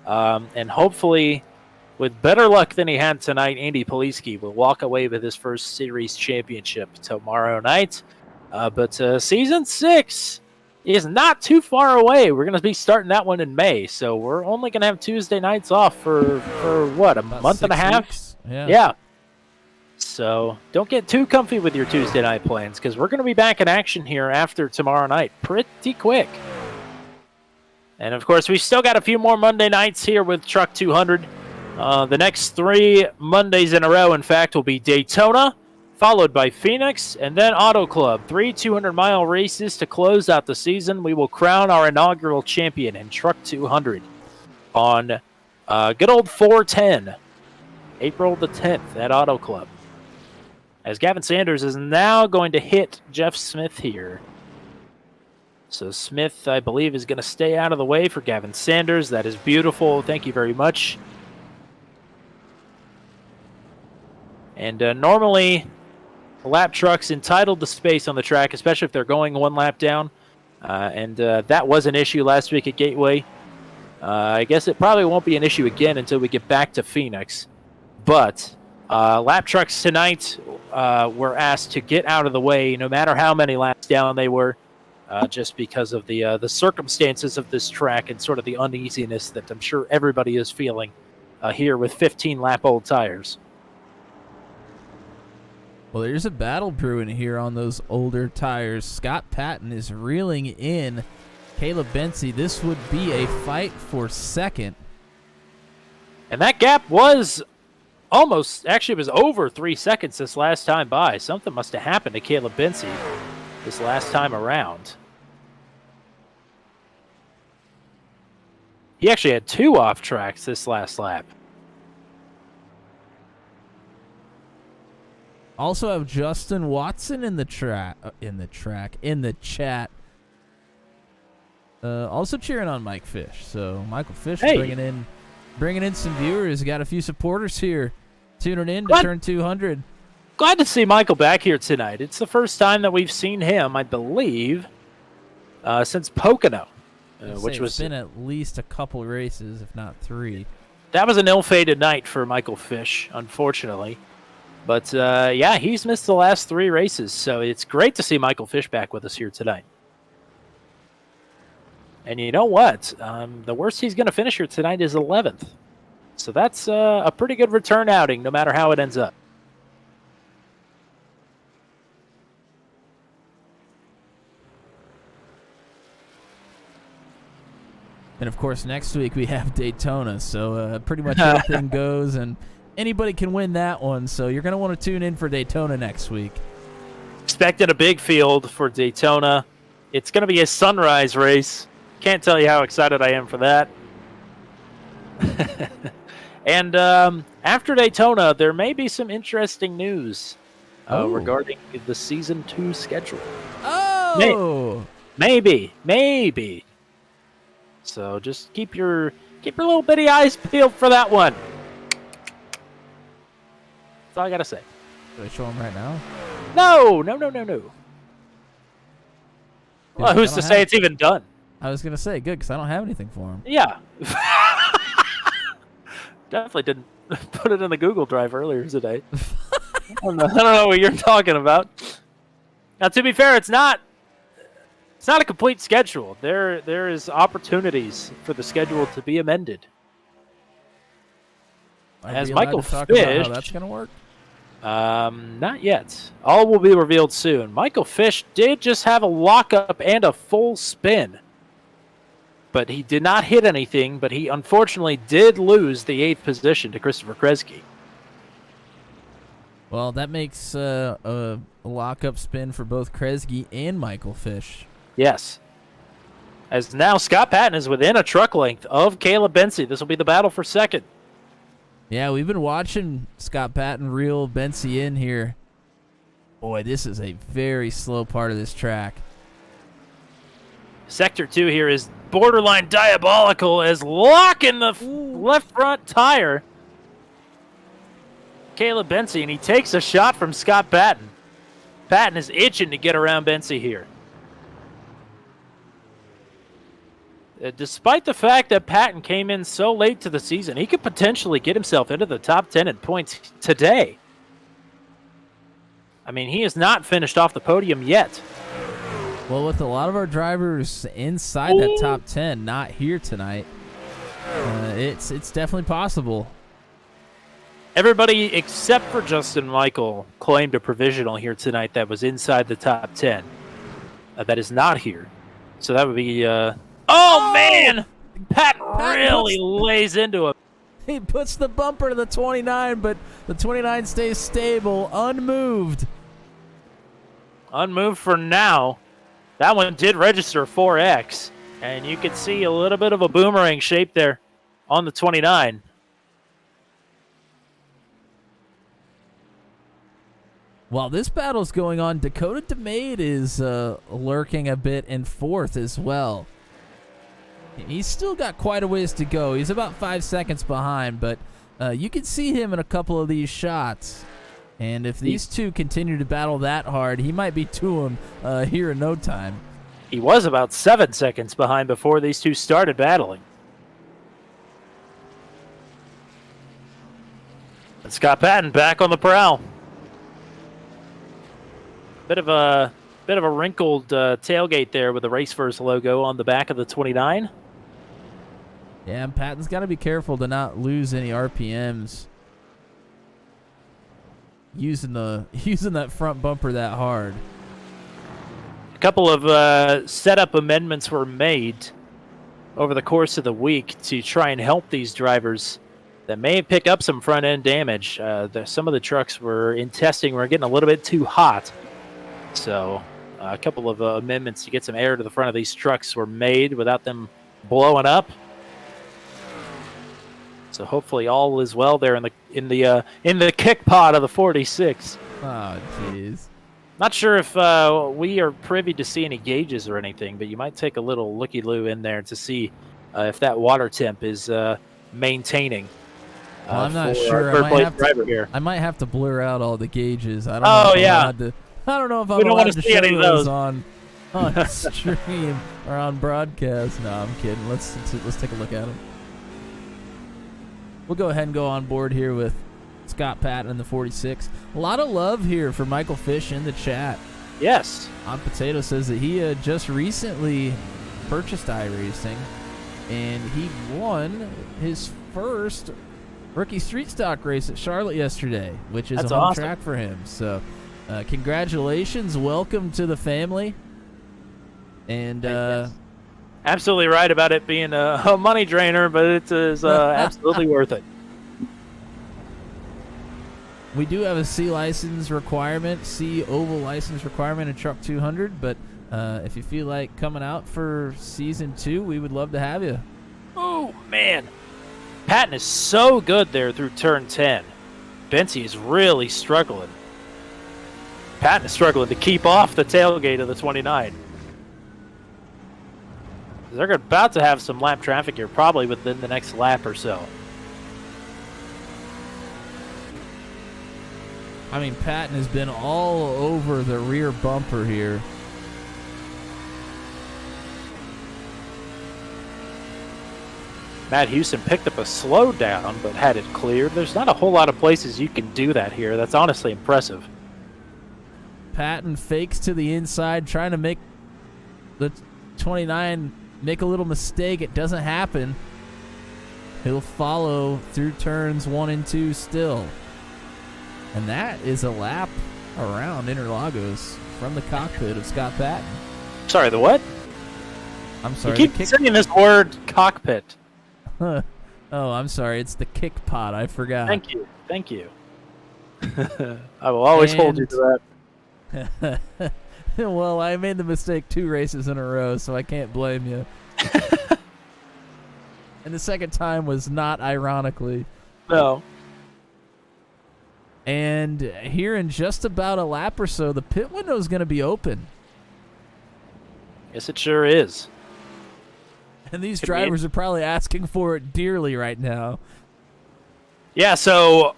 and hopefully, with better luck than he had tonight, Andy Poliski will walk away with his first series championship tomorrow night. But Season 6 is not too far away. We're going to be starting that one in May, so we're only going to have Tuesday nights off for what, a month and a half? Weeks. Yeah. So don't get too comfy with your Tuesday night plans, because we're going to be back in action here after tomorrow night pretty quick. And, of course, we still got a few more Monday nights here with Truck 200. The next 3 Mondays in a row, in fact, will be Daytona, followed by Phoenix, and then Auto Club. 3 200-mile races to close out the season. We will crown our inaugural champion in Truck 200 on good old 4/10, April the 10th at Auto Club. As Gavin Sanders is now going to hit Jeff Smith here. So Smith, I believe, is going to stay out of the way for Gavin Sanders. That is beautiful. Thank you very much. And normally, lap trucks entitled to space on the track, especially if they're going one lap down. And that was an issue last week at Gateway. I guess it probably won't be an issue again until we get back to Phoenix. But lap trucks tonight were asked to get out of the way no matter how many laps down they were, just because of the circumstances of this track and sort of the uneasiness that I'm sure everybody is feeling here with 15-lap-old tires. Well, there's a battle brewing here on those older tires. Scott Patton is reeling in Caleb Bency. This would be a fight for second. And that gap was almost, actually it was over 3 seconds this last time by. Something must have happened to Caleb Bency this last time around. He actually had 2 off tracks this last lap. Also have Justin Watson in the chat. Also cheering on Mike Fish. So Michael Fish bringing in some viewers. Got a few supporters here tuning in to turn 200. Glad to see Michael back here tonight. It's the first time that we've seen him, I believe, since Pocono, which was been at least a couple races, if not 3. That was an ill-fated night for Michael Fish, unfortunately. But, yeah, he's missed the last 3 races, so it's great to see Michael Fish back with us here tonight. And you know what? The worst he's going to finish here tonight is 11th. So that's a pretty good return outing, no matter how it ends up. And, of course, next week we have Daytona, so pretty much everything goes, and anybody can win that one, so you're going to want to tune in for Daytona next week. Expecting a big field for Daytona. It's going to be a sunrise race. Can't tell you how excited I am for that. And after Daytona, there may be some interesting news regarding the Season 2 schedule. Oh! Maybe. So just keep your little bitty eyes peeled for that one. That's all I gotta say. Should I show him right now? No. Well, Yeah, who's to say it's even done? I was going to say, good, because I don't have anything for him. Yeah. Definitely didn't put it in the Google Drive earlier today. I don't know what you're talking about. Now, to be fair, it's not a complete schedule. There is opportunities for the schedule to be amended. As Michael talk Fish, about how that's going to work? Not yet. All will be revealed soon. Michael Fish did just have a lockup and a full spin. But he did not hit anything, but he unfortunately did lose the 8th position to Christopher Kresge. Well, that makes a lockup spin for both Kresge and Michael Fish. Yes. As now Scott Patton is within a truck length of Caleb Bensey. This will be the battle for second. Yeah, we've been watching Scott Patton reel Bensey in here. Boy, this is a very slow part of this track. Sector 2 here is borderline diabolical as locking the left front tire. Caleb Bensey, and he takes a shot from Scott Patton. Patton is itching to get around Bensey here. Despite the fact that Patton came in so late to the season, he could potentially get himself into the top 10 in points today. I mean, he has not finished off the podium yet. Well, with a lot of our drivers inside that top 10, not here tonight, it's definitely possible. Everybody except for Justin Michael claimed a provisional here tonight that was inside the top 10. That is not here. So that would be... Oh, man! Patton really lays into him. He puts the bumper to the 29, but the 29 stays stable, unmoved. Unmoved for now. That one did register 4X, and you can see a little bit of a boomerang shape there on the 29. While this battle's going on, Dakota DeMade is lurking a bit in 4th as well. He's still got quite a ways to go. He's about 5 seconds behind, but you can see him in a couple of these shots. And if these two continue to battle that hard, he might be to him here in no time. He was about 7 seconds behind before these two started battling. And Scott Patton back on the prowl. Bit of a wrinkled tailgate there with the Race First logo on the back of the 29. Yeah, and Patton's got to be careful to not lose any RPMs using that front bumper that hard. A couple of setup amendments were made over the course of the week to try and help these drivers that may pick up some front end damage. Some of the trucks were in testing were getting a little bit too hot. So a couple of amendments to get some air to the front of these trucks were made without them blowing up. So hopefully all is well there in the kick pod of the 46. Oh, jeez. Not sure if we are privy to see any gauges or anything, but you might take a little looky-loo in there to see if that water temp is maintaining. Well, I'm not sure. I might have to blur out all the gauges. I don't know if I'm allowed to show any of those on stream or on broadcast. No, I'm kidding. Let's take a look at them. We'll go ahead and go on board here with Scott Patton in the 46. A lot of love here for Michael Fish in the chat. Yes. On Potato says that he just recently purchased iRacing, and he won his first rookie street stock race at Charlotte yesterday, which is That's a home awesome. track for him. So congratulations. Welcome to the family. And Absolutely right about it being a money drainer, but it is absolutely worth it. we do have a C license requirement, C oval license requirement in Truck 200, but if you feel like coming out for Season 2, we would love to have you. Oh, man. Patton is so good there through turn 10. Benzie is really struggling. Patton is struggling to keep off the tailgate of the 29. They're about to have some lap traffic here, probably within the next lap or so. I mean, Patton has been all over the rear bumper here. Matt Houston picked up a slowdown, but had it cleared. There's not a whole lot of places you can do that here. That's honestly impressive. Patton fakes to the inside, trying to make the 29 make a little mistake. It doesn't happen. He'll follow through turns 1 and 2 still. And that is a lap around Interlagos from the cockpit of Scott Patton. Sorry, the what? I'm sorry. You keep saying this word cockpit. Oh, I'm sorry. It's the kick pot. I forgot. Thank you. Thank you. I will always hold you to that. Well, I made the mistake 2 races in a row, so I can't blame you. And the second time was not ironically. No. And here in just about a lap or so, the pit window is going to be open. Yes, it sure is. And these drivers are probably asking for it dearly right now. Yeah, so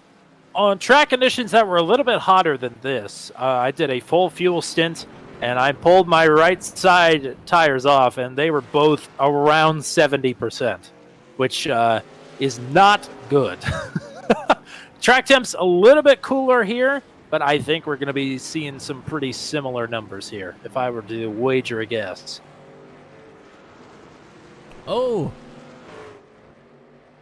on track conditions that were a little bit hotter than this, I did a full fuel stint, and I pulled my right side tires off, and they were both around 70%, which is not good. Track temp's a little bit cooler here, but I think we're going to be seeing some pretty similar numbers here, if I were to wager a guess. Oh.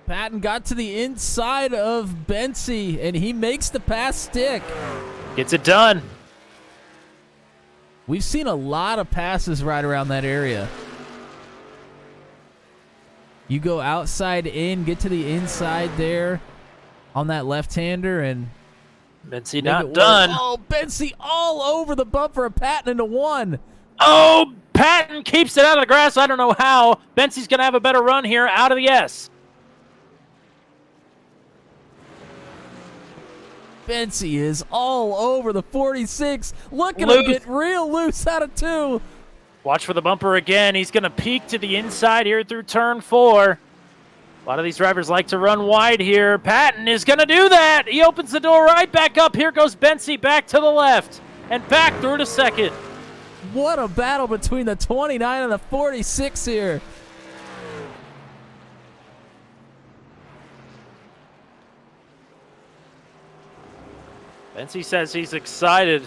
Patton got to the inside of Benzie, and he makes the pass stick. Gets it done. We've seen a lot of passes right around that area. You go outside in, get to the inside there on that left-hander, and Benzie not done. Oh, Benzie all over the bumper of Patton into 1. Oh, Patton keeps it out of the grass. I don't know how. Benzie's going to have a better run here out of the S. Benzie is all over the 46. Look at him get real loose out of 2. Watch for the bumper again. He's going to peek to the inside here through turn 4. A lot of these drivers like to run wide here. Patton is going to do that. He opens the door right back up. Here goes Benzie back to the left and back through to second. What a battle between the 29 and the 46 here. Benzie says he's excited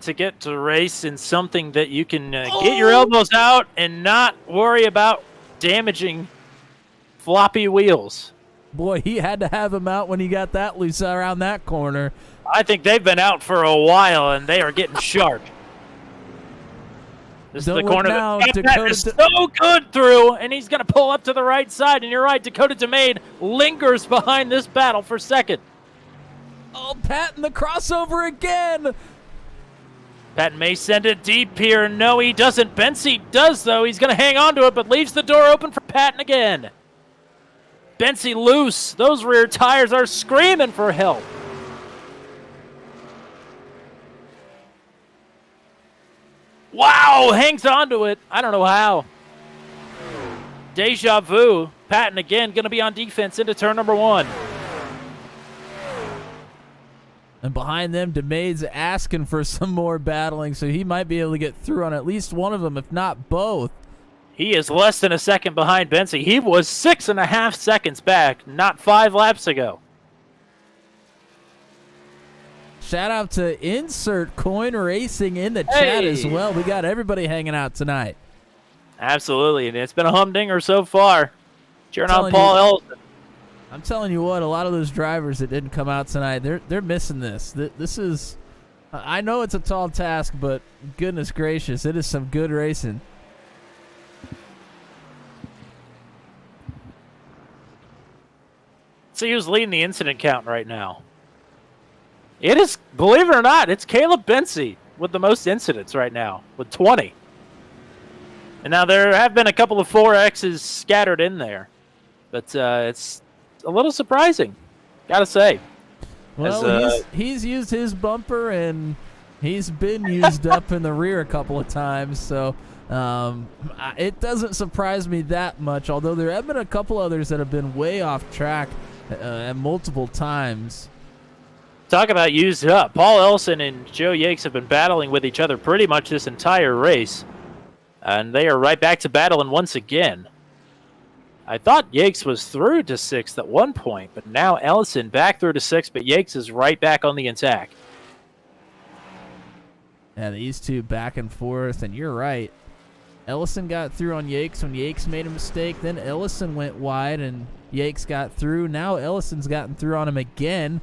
to get to race in something that you can get your elbows out and not worry about damaging floppy wheels. Boy, he had to have him out when he got that loose around that corner. I think they've been out for a while, and they are getting sharp. This Don't is the look corner now, that Dakota is so good through, and he's going to pull up to the right side. And you're right, Dakota DeMade lingers behind this battle for second. Oh, Patton, the crossover again. Patton may send it deep here. No, he doesn't. Benzie does, though. He's going to hang on to it, but leaves the door open for Patton again. Benzie loose. Those rear tires are screaming for help. Wow, hangs on to it. I don't know how. Deja vu. Patton again going to be on defense into turn number 1. And behind them, DeMade's asking for some more battling, so he might be able to get through on at least one of them, if not both. He is less than a second behind Benzie. He was 6.5 seconds back, not 5 laps ago. Shout out to Insert Coin Racing in the chat as well. We got everybody hanging out tonight. Absolutely, and it's been a humdinger so far. Cheering on telling Paul Ellison. I'm telling you what, a lot of those drivers that didn't come out tonight, they're missing this. This is, I know it's a tall task, but goodness gracious, it is some good racing. See who's leading the incident count right now. It is, believe it or not, it's Caleb Bency with the most incidents right now, with 20. And now there have been a couple of 4Xs scattered in there. But it's a little surprising, gotta say. Well, he's used his bumper, and he's been used up in the rear a couple of times, so it doesn't surprise me that much, although there have been a couple others that have been way off track at multiple times. Talk about used up. Paul Ellison and Joe Yakes have been battling with each other pretty much this entire race, and they are right back to battling once again. I thought Yakes was through to 6th at one point, but now Ellison back through to 6th, but Yakes is right back on the attack. Yeah, these two back and forth, and you're right. Ellison got through on Yakes when Yakes made a mistake. Then Ellison went wide, and Yakes got through. Now Ellison's gotten through on him again,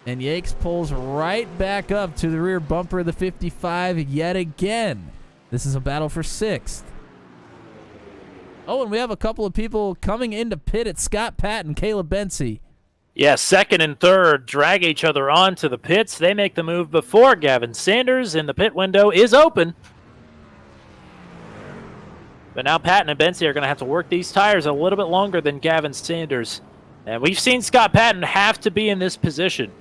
and Yakes pulls right back up to the rear bumper of the 55 yet again. This is a battle for 6th. Oh, and we have a couple of people coming into pit at Scott Patton, Caleb Bency. Yeah, 2nd and 3rd drag each other onto the pits. They make the move before Gavin Sanders, and the pit window is open. But now Patton and Bency are going to have to work these tires a little bit longer than Gavin Sanders. And we've seen Scott Patton have to be in this position,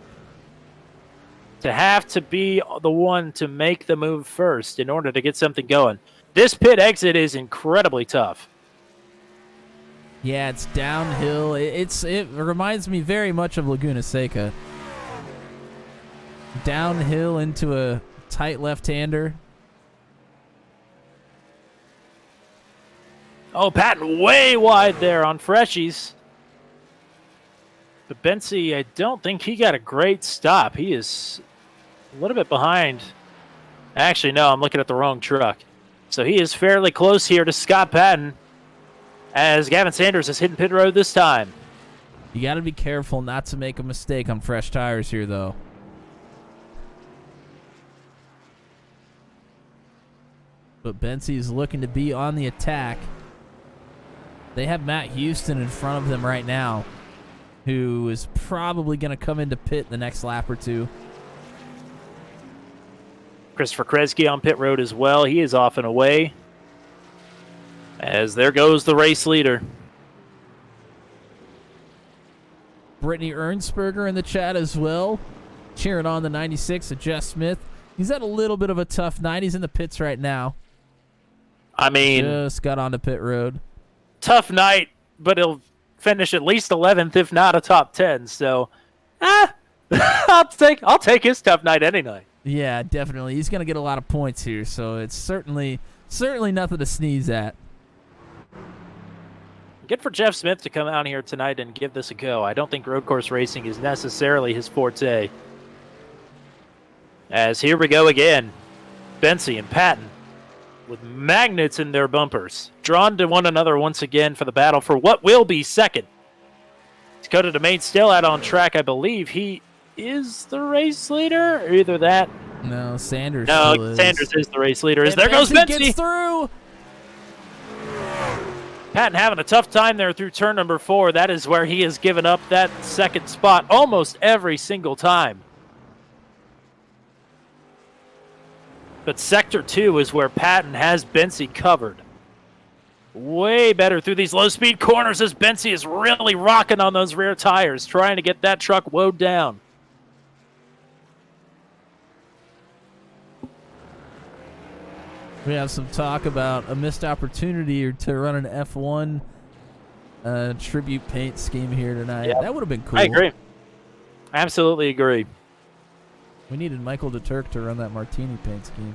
to have to be the one to make the move first in order to get something going. This pit exit is incredibly tough. Yeah, it's downhill. It reminds me very much of Laguna Seca. Downhill into a tight left-hander. Oh, Patton way wide there on Freshies. But Bency, I don't think he got a great stop. He is a little bit behind. Actually, no, I'm looking at the wrong truck. So he is fairly close here to Scott Patton, as Gavin Sanders is hitting pit road this time. You got to be careful not to make a mistake on fresh tires here, though. But Bency is looking to be on the attack. They have Matt Houston in front of them right now, who is probably going to come into pit the next lap or two. Christopher Kresge on pit road as well. He is off and away, as there goes the race leader. Brittany Ernsberger in the chat as well, cheering on the 96 of Jeff Smith. He's had a little bit of a tough night. He's in the pits right now. I mean, just got onto pit road. Tough night, but he'll finish at least 11th, if not a top 10. So, I'll take his tough night any night. Yeah, definitely. He's going to get a lot of points here, so it's certainly nothing to sneeze at. Good for Jeff Smith to come out here tonight and give this a go. I don't think road course racing is necessarily his forte. As here we go again. Bency and Patton with magnets in their bumpers, drawn to one another once again for the battle for what will be second. Dakota DeMain still out on track. I believe he is the race leader, or either that. No, Sanders. No, Sanders is the race leader. There goes Bency. Gets through. Patton having a tough time there through turn number 4. That is where he has given up that second spot almost every single time. But Sector 2 is where Patton has Bency covered. Way better through these low-speed corners as Bency is really rocking on those rear tires, trying to get that truck woed down. We have some talk about a missed opportunity to run an F1 tribute paint scheme here tonight. Yep. That would have been cool. I agree. I absolutely agree. We needed Michael DeTurk to run that martini paint scheme.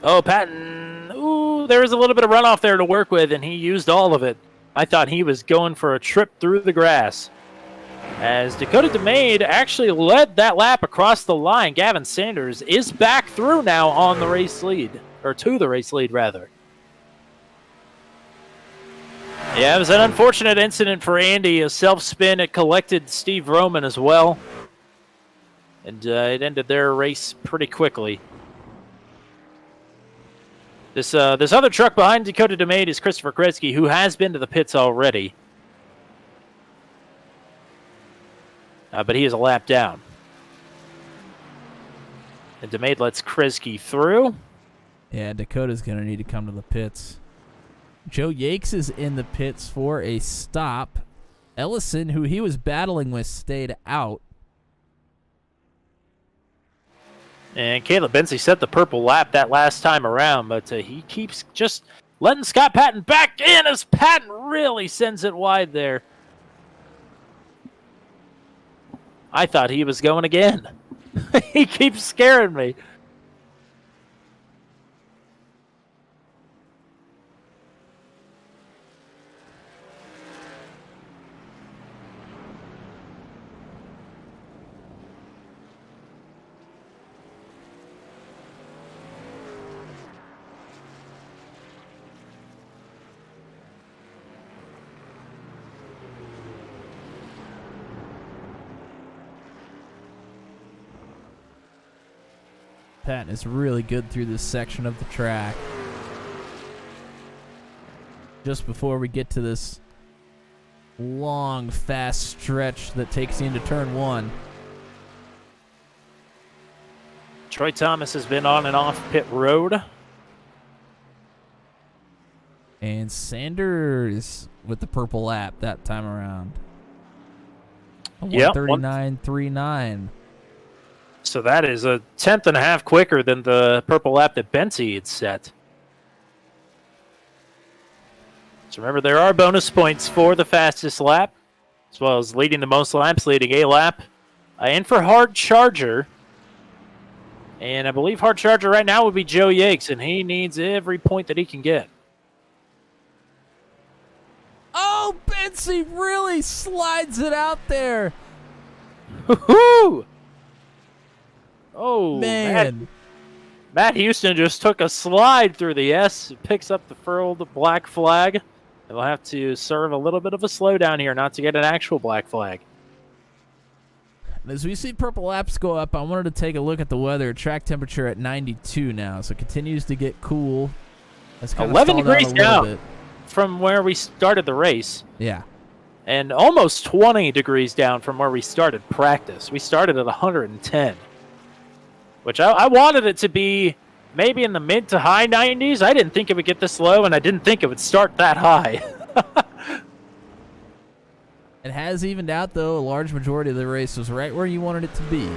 Oh, Patton. Ooh, there was a little bit of runoff there to work with, and he used all of it. I thought he was going for a trip through the grass. As Dakota DeMade actually led that lap across the line, Gavin Sanders is back through now on the race lead, or to the race lead, rather. Yeah, it was an unfortunate incident for Andy. A self-spin, it collected Steve Roman as well. And it ended their race pretty quickly. This other truck behind Dakota DeMade is Christopher Kretzky, who has been to the pits already. But he is a lap down. And DeMade lets Kretzky through. Yeah, Dakota's going to need to come to the pits. Joe Yates is in the pits for a stop. Ellison, who he was battling with, stayed out. And Caleb Bensey set the purple lap that last time around, but he keeps just letting Scott Patton back in as Patton really sends it wide there. I thought he was going again. He keeps scaring me. Patton is really good through this section of the track. Just before we get to this long, fast stretch that takes you into turn one. Troy Thomas has been on and off pit road. And Sanders with the purple lap that time around. Yep. 1:39.39. So that is a tenth and a half quicker than the purple lap that Bensey had set. So remember, there are bonus points for the fastest lap, as well as leading the most laps, leading a lap. And for Hard Charger, and I believe Hard Charger right now would be Joe Yates, and he needs every point that he can get. Oh, Bensey really slides it out there. Woohoo! Oh, Man. Matt Houston just took a slide through the S, picks up the furled black flag. They'll have to serve a little bit of a slowdown here not to get an actual black flag. As we see purple laps go up, I wanted to take a look at the weather. Track temperature at 92 now, so it continues to get cool. It's kind of 11 stalled out degrees a little down bit. from where we started the race. Yeah. And almost 20 degrees down from where we started practice. We started at 110. Which I wanted it to be maybe in the mid to high 90s. I didn't think it would get this low, and I didn't think it would start that high. It has evened out, though. A large majority of the race was right where you wanted it to be.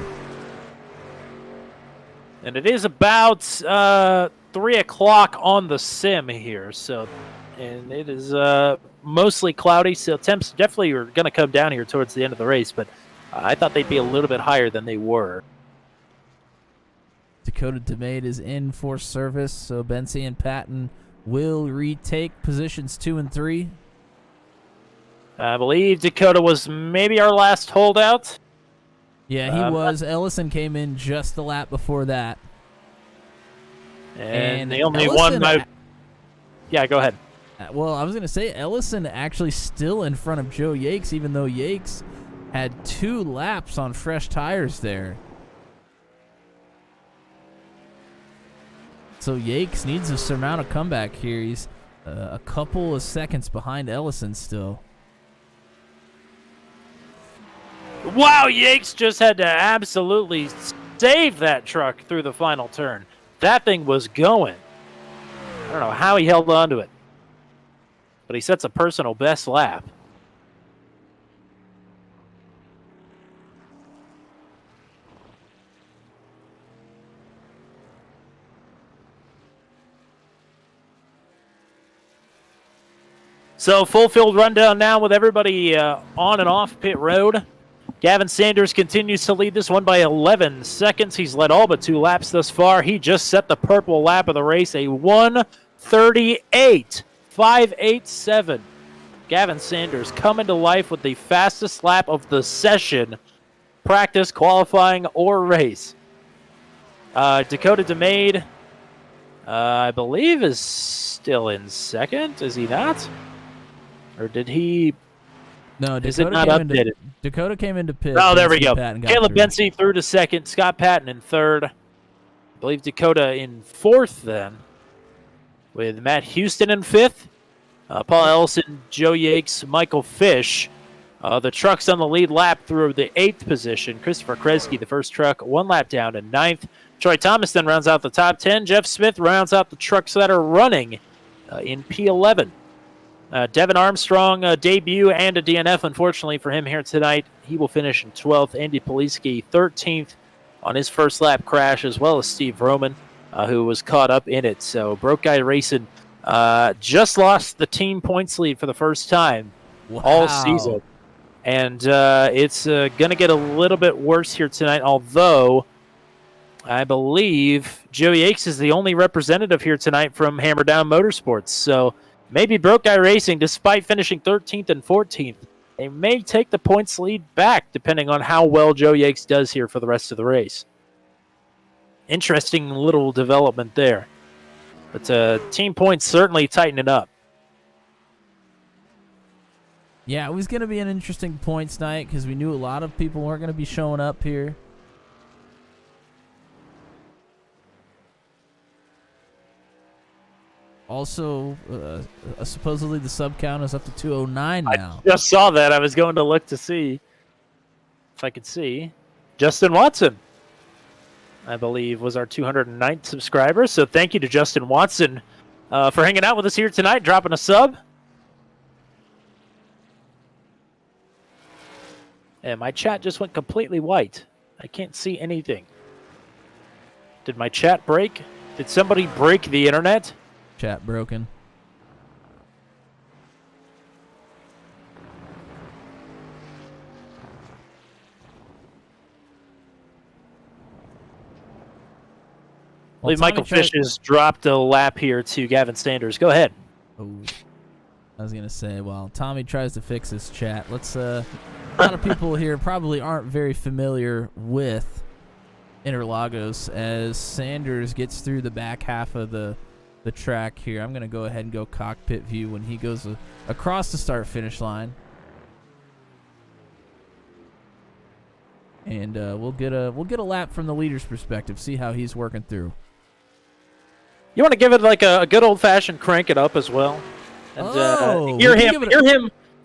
And it is about 3 o'clock on the sim here. And it is mostly cloudy, so temps definitely are going to come down here towards the end of the race. But I thought they'd be a little bit higher than they were. Dakota DeMade is in for service, so Bensey and Patton will retake positions 2 and 3. I believe Dakota was maybe our last holdout. Yeah, he was. Ellison came in just the lap before that. And they only Ellison, won by... Yeah, go ahead. Well, I was going to say Ellison actually still in front of Joe Yates, even though Yates had 2 laps on fresh tires there. So Yates needs to surmount a comeback here. He's a couple of seconds behind Ellison still. Wow, Yates just had to absolutely save that truck through the final turn. That thing was going. I don't know how he held on to it. But he sets a personal best lap. So full field rundown now with everybody on and off pit road. Gavin Sanders continues to lead this one by 11 seconds. He's led all but 2 laps thus far. He just set the purple lap of the race, a 1:38.587. Gavin Sanders coming to life with the fastest lap of the session, practice, qualifying, or race. Dakota DeMade, I believe, is still in second. Is he not? Or did he? No, Dakota is it not came updated? Dakota came into pit. Oh, there we Benson go. Patton got Caleb through. Bensey through to second. Scott Patton in third. I believe Dakota in fourth then, with Matt Houston in fifth. Paul Ellison, Joe Yakes, Michael Fish. The trucks on the lead lap through the 8th position. Christopher Kresge, the first truck, 1 lap down in 9th. Troy Thomas then rounds out the top 10. Jeff Smith rounds out the trucks that are running in P11. Devin Armstrong, debut and a DNF, unfortunately for him here tonight. He will finish in 12th. Andy Poliski, 13th on his first lap crash, as well as Steve Roman, who was caught up in it. So Broke Guy Racing just lost the team points lead for the first time all season. And it's going to get a little bit worse here tonight, although I believe Joey Yakes is the only representative here tonight from Hammer Down Motorsports. So maybe Broke Guy Racing, despite finishing 13th and 14th, they may take the points lead back, depending on how well Joe Yakes does here for the rest of the race. Interesting little development there. But team points certainly tightening up. Yeah, it was going to be an interesting points night because we knew a lot of people weren't going to be showing up here. Also, supposedly the sub count is up to 209 now. I just saw that. I was going to look to see if I could see. Justin Watson, I believe, was our 209th subscriber. So thank you to Justin Watson for hanging out with us here tonight, dropping a sub. And my chat just went completely white. I can't see anything. Did my chat break? Did somebody break the internet? Chat broken. I believe Michael Fish has dropped a lap here to Gavin Sanders. Go ahead. Oh, I was going to say, while Tommy tries to fix his chat, let's... a lot of people here probably aren't very familiar with Interlagos as Sanders gets through the back half of the track here. I'm going to go ahead and go cockpit view when he goes across the start-finish line. And we'll get a lap from the leader's perspective, see how he's working through. You want to give it like a good old-fashioned crank it up as well? And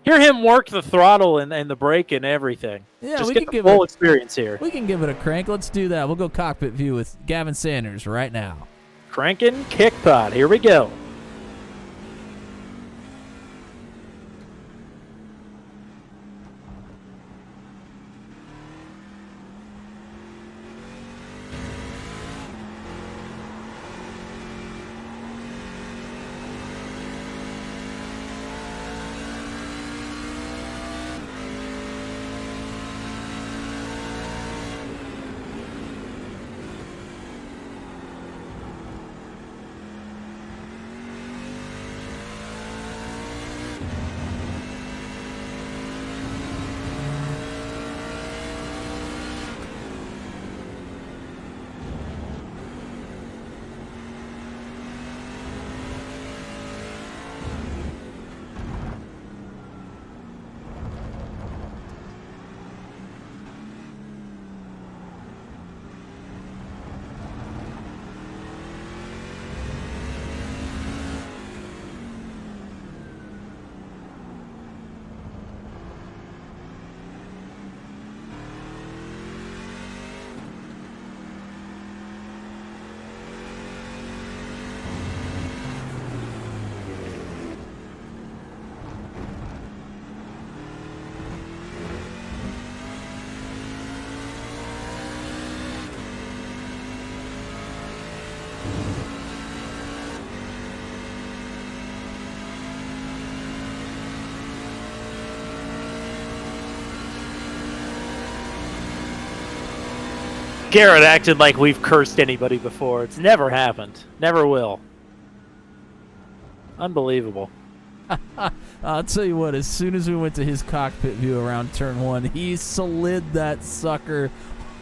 hear him work the throttle and the brake and everything. Yeah, just we get can the give full experience here. We can give it a crank. Let's do that. We'll go cockpit view with Gavin Sanders right now. Cranking kick pod. Here we go. Garrett acted like we've cursed anybody before. It's never happened. Never will. Unbelievable. I'll tell you what, as soon as we went to his cockpit view around turn 1, he slid that sucker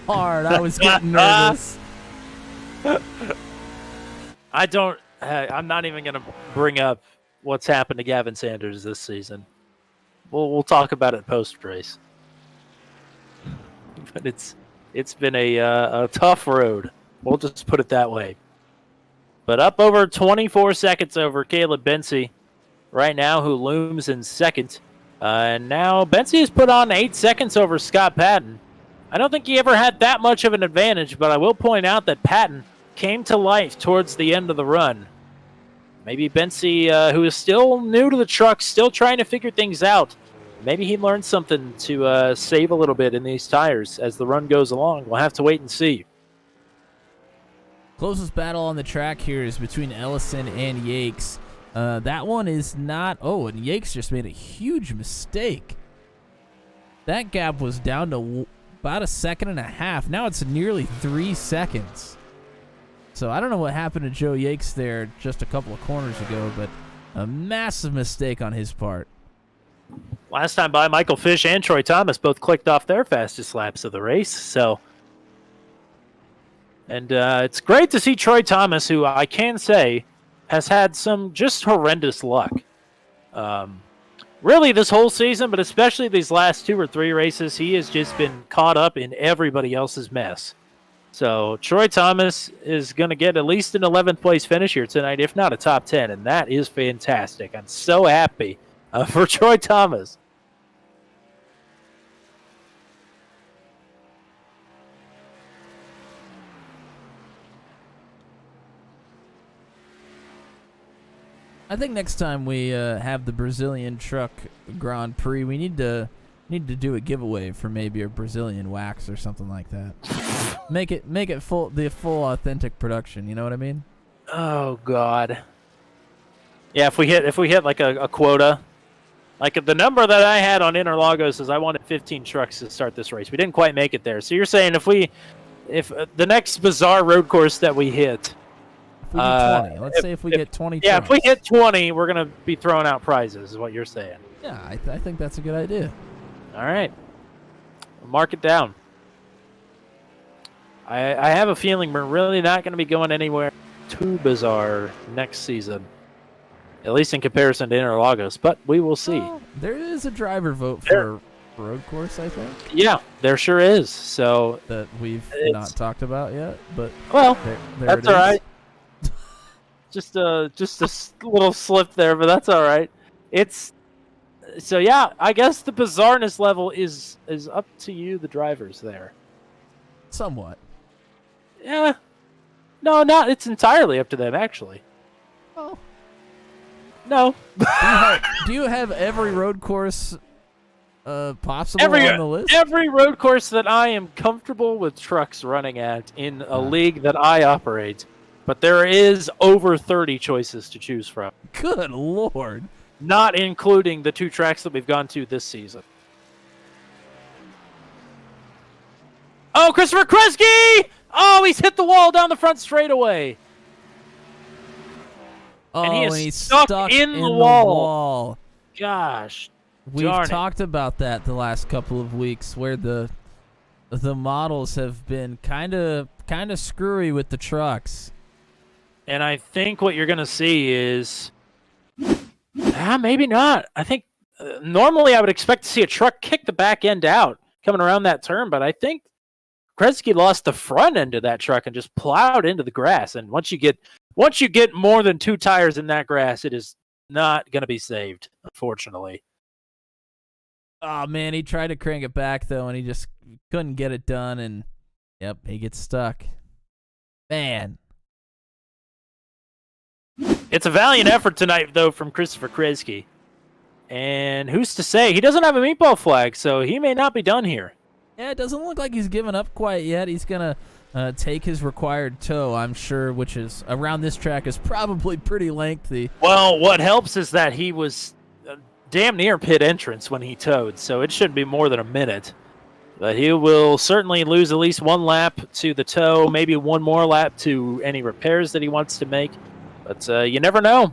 hard. I was getting nervous. I'm not even going to bring up what's happened to Gavin Sanders this season. We'll talk about it post-race. But it's been a tough road. We'll just put it that way. But up over 24 seconds over Caleb Bensey right now, who looms in second. And now Bensey has put on 8 seconds over Scott Patton. I don't think he ever had that much of an advantage, but I will point out that Patton came to life towards the end of the run. Maybe Bensey, who is still new to the truck, still trying to figure things out, maybe he learned something to save a little bit in these tires as the run goes along. We'll have to wait and see. Closest battle on the track here is between Ellison and Yakes. That one is not... Oh, and Yakes just made a huge mistake. That gap was down to about 1.5 seconds. Now it's nearly 3 seconds. So I don't know what happened to Joe Yakes there just a couple of corners ago, but a massive mistake on his part. Last time by, Michael Fish and Troy Thomas both clicked off their fastest laps of the race. So, and it's great to see Troy Thomas, who I can say has had some just horrendous luck. Really this whole season, but especially these last 2 or 3 races, he has just been caught up in everybody else's mess. So Troy Thomas is going to get at least an 11th place finish here tonight, if not a top 10, and that is fantastic. I'm so happy for Troy Thomas. I think next time we have the Brazilian truck Grand Prix, we need to do a giveaway for maybe a Brazilian wax or something like that. Make it the full authentic production. You know what I mean? Oh God. Yeah, if we hit like a quota, like the number that I had on Interlagos is I wanted 15 trucks to start this race. We didn't quite make it there. So you're saying if the next bizarre road course that we hit. If we do 20. Let's say if we get 20 Yeah, trucks. if we hit 20, we're going to be throwing out prizes, is what you're saying. Yeah, I think that's a good idea. All right. Mark it down. I have a feeling we're really not going to be going anywhere too bizarre next season, at least in comparison to Interlagos, but we will see. Well, there is a driver vote for a road course, I think. Yeah, there sure is. So that we've not talked about yet, but well, there that's all right. Just a little slip there, but that's all right. So yeah, I guess the bizarreness level is up to you, the drivers there. Somewhat. Yeah. No, not. It's entirely up to them, actually. Oh. No. Do you have every road course possible on the list? Every road course that I am comfortable with trucks running at in a league that I operate. But there is over 30 choices to choose from. Good Lord. Not including the 2 tracks that we've gone to this season. Oh, Christopher Kresge! Oh, he's hit the wall down the front straightaway. Oh, and he's stuck in the wall. Gosh, we've talked about that the last couple of weeks, where the models have been kind of screwy with the trucks. And I think what you're going to see is, maybe not. I think normally I would expect to see a truck kick the back end out coming around that turn, but I think Kresge lost the front end of that truck and just plowed into the grass. And once you get more than 2 tires in that grass, it is not going to be saved, unfortunately. Oh man, he tried to crank it back though, and he just couldn't get it done. And yep, he gets stuck. Man. It's a valiant effort tonight, though, from Christopher Kresge. And who's to say? He doesn't have a meatball flag, so he may not be done here. Yeah, it doesn't look like he's given up quite yet. He's going to take his required tow, I'm sure, which is around this track is probably pretty lengthy. Well, what helps is that he was damn near pit entrance when he towed, so it shouldn't be more than a minute. But he will certainly lose at least 1 lap to the tow, maybe 1 more lap to any repairs that he wants to make. But you never know.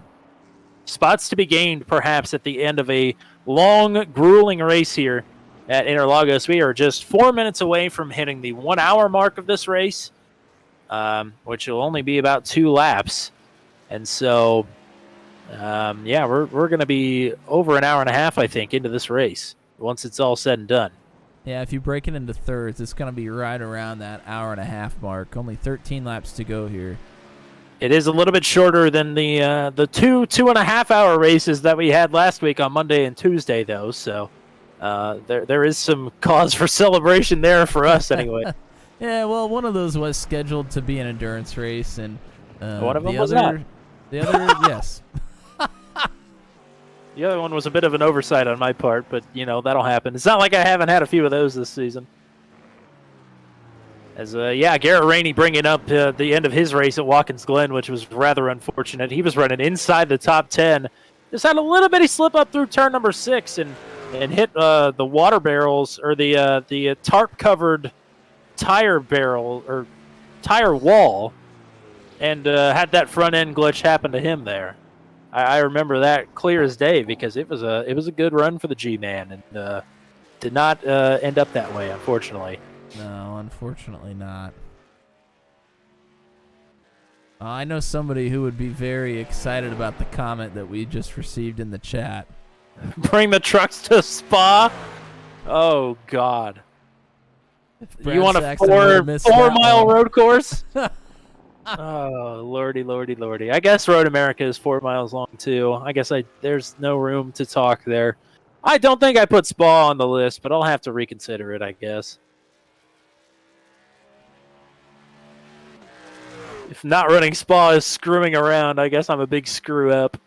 spots to be gained perhaps at the end of a long, grueling race here at Interlagos. We are just 4 minutes away from hitting the 1 hour mark of this race, which will only be about 2 laps. And so, yeah, we're going to be over an hour and a half, I think, into this race once it's all said and done. Yeah, if you break it into thirds, it's going to be right around that hour and a half mark. Only 13 laps to go here. It is a little bit shorter than the 2.5 hour races that we had last week on Monday and Tuesday, though. So there is some cause for celebration there for us, anyway. Yeah, well, one of those was scheduled to be an endurance race, and one of them was not. The other, yes. The other one was a bit of an oversight on my part, but, you know, that'll happen. It's not like I haven't had a few of those this season. As, yeah, Garrett Rainey bringing up the end of his race at Watkins Glen, which was rather unfortunate. He was running inside the top 10. Just had a little bitty slip up through turn number 6 and hit the water barrels, or the tarp-covered tire barrel, or tire wall, and had that front-end glitch happen to him there. I remember that clear as day because it was a good run for the G-Man, and did not end up that way, unfortunately. No, unfortunately not. I know somebody who would be very excited about the comment that we just received in the chat. Bring the trucks to Spa? Oh, God. You want a 4-mile road course? Oh, lordy, lordy, lordy. I guess Road America is 4 miles long, too. I guess there's no room to talk there. I don't think I put Spa on the list, but I'll have to reconsider it, I guess. If not running Spa is screwing around, I guess I'm a big screw-up.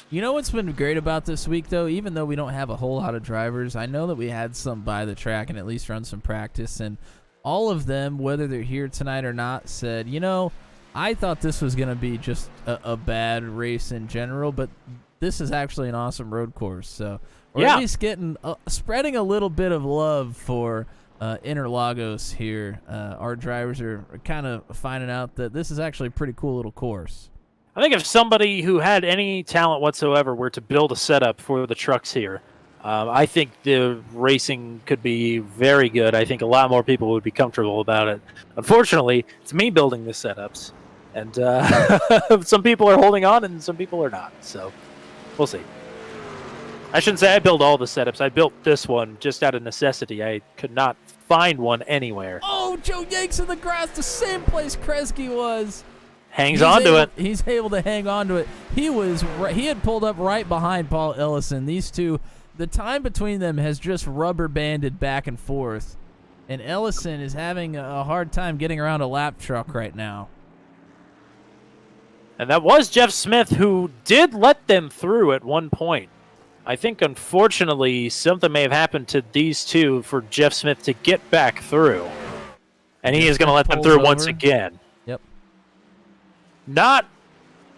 You know what's been great about this week, though? Even though we don't have a whole lot of drivers, I know that we had some by the track and at least run some practice, and all of them, whether they're here tonight or not, said, you know, I thought this was going to be just a bad race in general, but this is actually an awesome road course. So we're at least getting spreading a little bit of love for Interlagos here. Our drivers are kind of finding out that this is actually a pretty cool little course. I think if somebody who had any talent whatsoever were to build a setup for the trucks here, I think the racing could be very good. I think a lot more people would be comfortable about it. Unfortunately, it's me building the setups, and some people are holding on and some people are not. So we'll see. I shouldn't say I built all the setups. I built this one just out of necessity. I could not find one anywhere. Oh, Joe Yanks in the grass, the same place Kresge was. He's on to it. He's able to hang on to it. He had pulled up right behind Paul Ellison. These two, the time between them has just rubber banded back and forth, and Ellison is having a hard time getting around a lap truck right now. And that was Jeff Smith, who did let them through at one point. I think, unfortunately, something may have happened to these two for Jeff Smith to get back through. And he is going to let them through once again. Yep. Not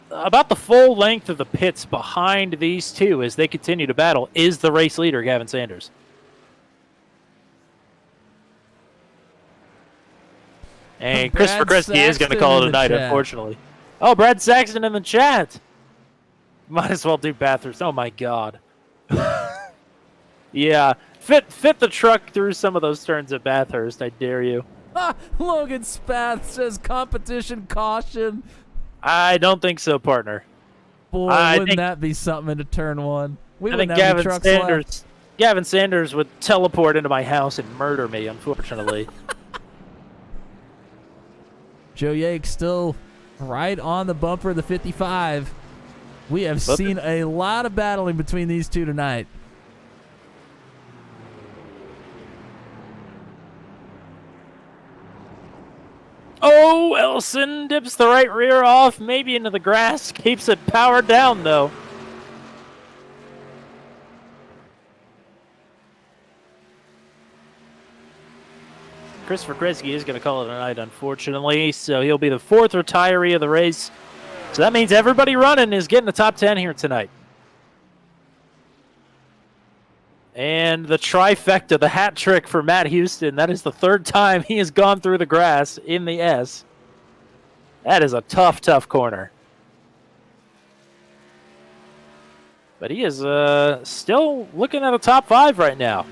about the full length of the pits behind these two as they continue to battle is the race leader, Gavin Sanders. And Christopher Kresge is going to call it a night, unfortunately. Oh, Brad Saxton in the chat. Might as well do Bathurst. Oh, my God. Yeah. Fit the truck through some of those turns at Bathurst, I dare you. Logan Spath says competition caution. I don't think so, partner. Boy, wouldn't that be something into turn one? I think Gavin Sanders would teleport into my house and murder me, unfortunately. Joe Yake still right on the bumper of the 55. We have seen a lot of battling between these two tonight. Oh, Ellison dips the right rear off, maybe into the grass. Keeps it powered down, though. Christopher Kresge is going to call it a night, unfortunately, so he'll be the 4th retiree of the race. So that means everybody running is getting the top 10 here tonight. And the trifecta, the hat trick for Matt Houston. That is the 3rd time he has gone through the grass in the S. That is a tough, tough corner. But he is still looking at a top 5 right now.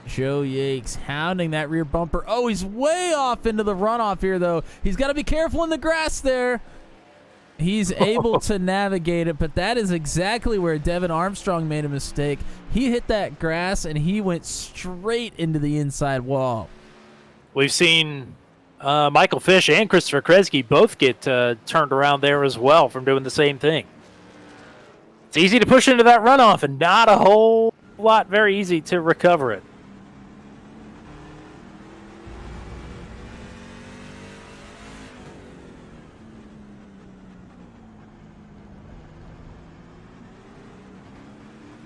Joe Yates hounding that rear bumper. Oh, he's way off into the runoff here, though. He's got to be careful in the grass there. He's able to navigate it, but that is exactly where Devin Armstrong made a mistake. He hit that grass, and he went straight into the inside wall. We've seen Michael Fish and Christopher Kresge both get turned around there as well from doing the same thing. It's easy to push into that runoff, and not a whole lot very easy to recover it.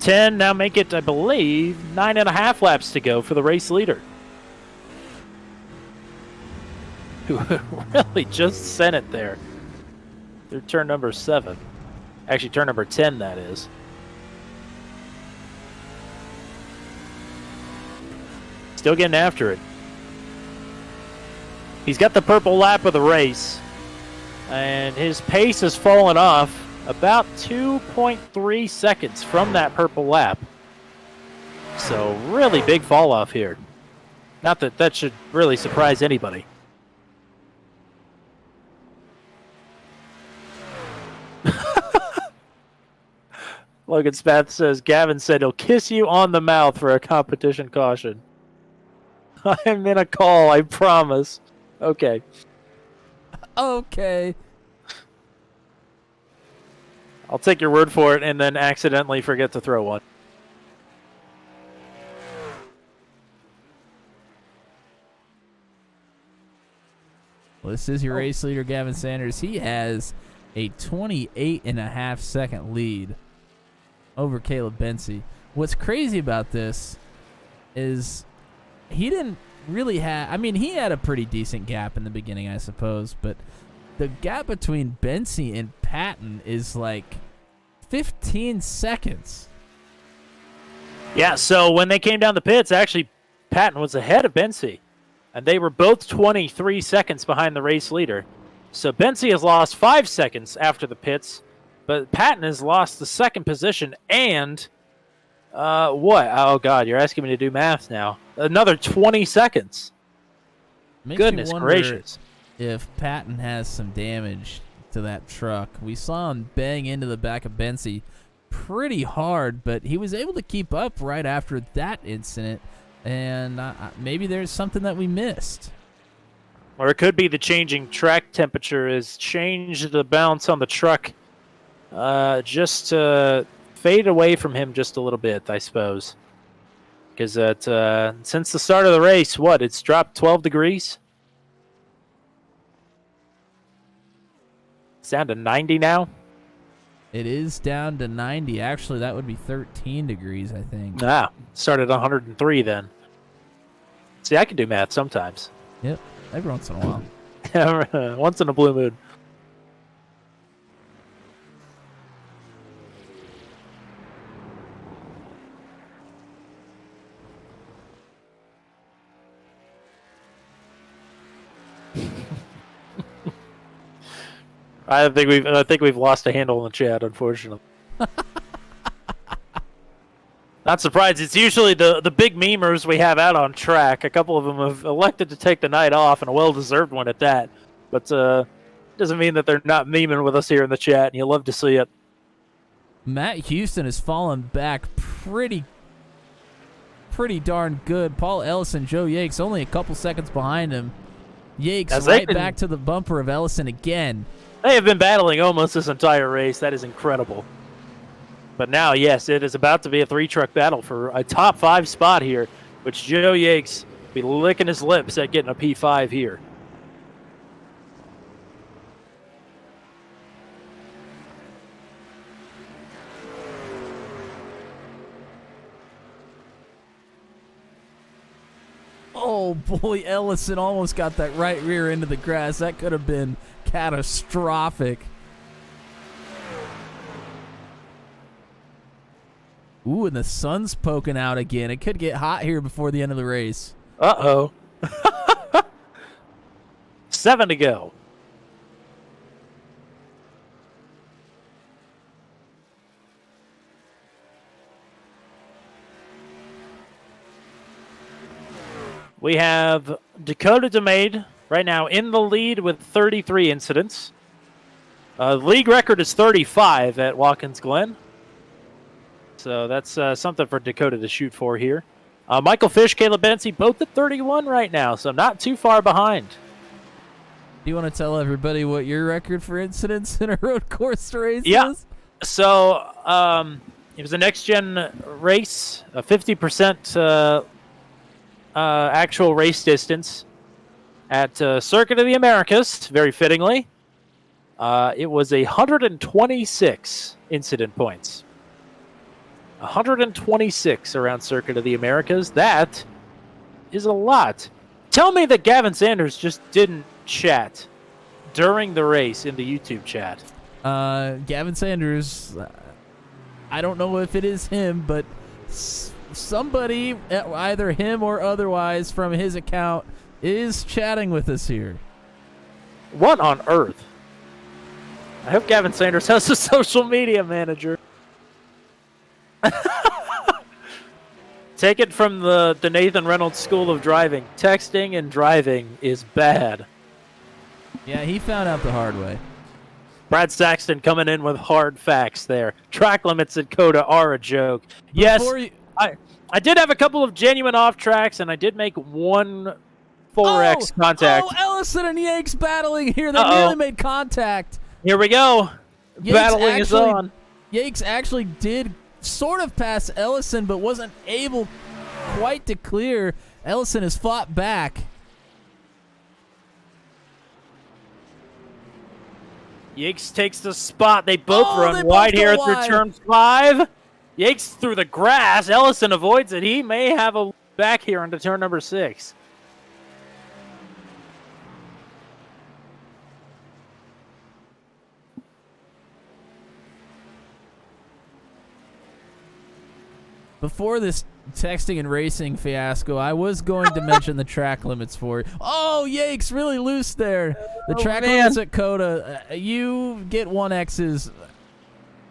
Now make it, I believe, 9.5 laps to go for the race leader. Who really just sent it there. Through turn number 7. Actually, turn number 10, that is. Still getting after it. He's got the purple lap of the race. And his pace has fallen off about 2.3 seconds from that purple lap. So really big fall off here. Not that that should really surprise anybody. Logan Spath says, Gavin said he'll kiss you on the mouth for a competition caution. I'm in a call, I promise. Okay. Okay. I'll take your word for it and then accidentally forget to throw one. Well, this is your race leader, Gavin Sanders. He has a 28.5 second lead over Caleb Bensey. What's crazy about this is he didn't really have... I mean, he had a pretty decent gap in the beginning, I suppose, but the gap between Bensey and Patton is like 15 seconds. Yeah, so when they came down the pits, actually, Patton was ahead of Bensey. And they were both 23 seconds behind the race leader. So Bensey has lost 5 seconds after the pits, but Patton has lost the second position and... what? Oh, God, you're asking me to do math now. Another 20 seconds. Goodness gracious. If Patton has some damage to that truck. We saw him bang into the back of Bensey pretty hard, but he was able to keep up right after that incident, and maybe there's something that we missed. Or it could be the changing track temperature has changed the bounce on the truck just to fade away from him just a little bit, I suppose. Because since the start of the race, it's dropped 12 degrees? It's down to 90 now? It is down to 90. Actually, that would be 13 degrees, I think. Started at 103 then. See, I can do math sometimes. Yep, every once in a while. Once in a blue moon. I think we've lost a handle in the chat, unfortunately. Not surprised. It's usually the big memers we have out on track. A couple of them have elected to take the night off, and a well-deserved one at that. But doesn't mean that they're not meming with us here in the chat, and you love to see it. Matt Houston has fallen back pretty darn good. Paul Ellison, Joe Yakes, only a couple seconds behind him. Yakes back to the bumper of Ellison again. They have been battling almost this entire race. That is incredible. But now, yes, it is about to be a 3-truck battle for a top 5 spot here, which Joe Yakes will be licking his lips at getting a P5 here. Oh, boy, Ellison almost got that right rear into the grass. That could have been catastrophic. Ooh, and the sun's poking out again. It could get hot here before the end of the race. Uh-oh. 7 to go. We have Dakota DeMade right now in the lead with 33 incidents. League record is 35 at Watkins Glen. So that's something for Dakota to shoot for here. Michael Fish, Caleb Bensey, both at 31 right now, so not too far behind. Do you want to tell everybody what your record for incidents in a road course race Yeah. is? So it was a next-gen race, a 50% actual race distance at Circuit of the Americas, very fittingly. It was 126 incident points. 126 around Circuit of the Americas. That is a lot. Tell me that Gavin Sanders just didn't chat during the race in the YouTube chat. Gavin Sanders, I don't know if it is him, but somebody, either him or otherwise from his account, is chatting with us here. What on earth? I hope Gavin Sanders has a social media manager. Take it from the Nathan Reynolds School of Driving. Texting and driving is bad. Yeah, he found out the hard way. Brad Saxton coming in with hard facts there. Track limits at COTA are a joke. Yes, I did have a couple of genuine off tracks, and I did make one 4X contact. Oh, Ellison and Yanks battling here. They nearly made contact. Here we go. Battling is on. Yanks actually did sort of pass Ellison, but wasn't able quite to clear. Ellison has fought back. Yakes takes the spot. They both run they wide both here go through wide. turn 5. Yakes through the grass. Ellison avoids it. He may have a back here into turn number 6. Before this texting and racing fiasco, I was going to mention the track limits for you. Oh, Yakes, really loose there. The track limits at COTA, you get 1Xs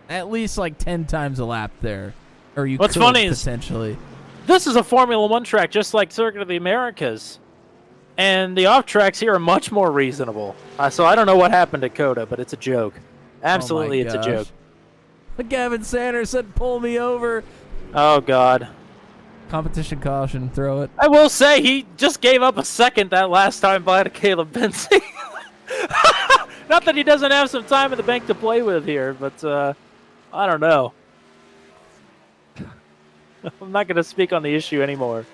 at least like 10 times a lap there. Or you What's could, funny is potentially. this is a Formula 1 track just like Circuit of the Americas. And the off tracks here are much more reasonable. So I don't know what happened at COTA, but it's a joke. Absolutely, it's a joke. Gavin Sanders said, pull me over. Oh, God. Competition caution, throw it. I will say he just gave up a second that last time by to Caleb Bensey. Not that he doesn't have some time in the bank to play with here, but I don't know. I'm not going to speak on the issue anymore.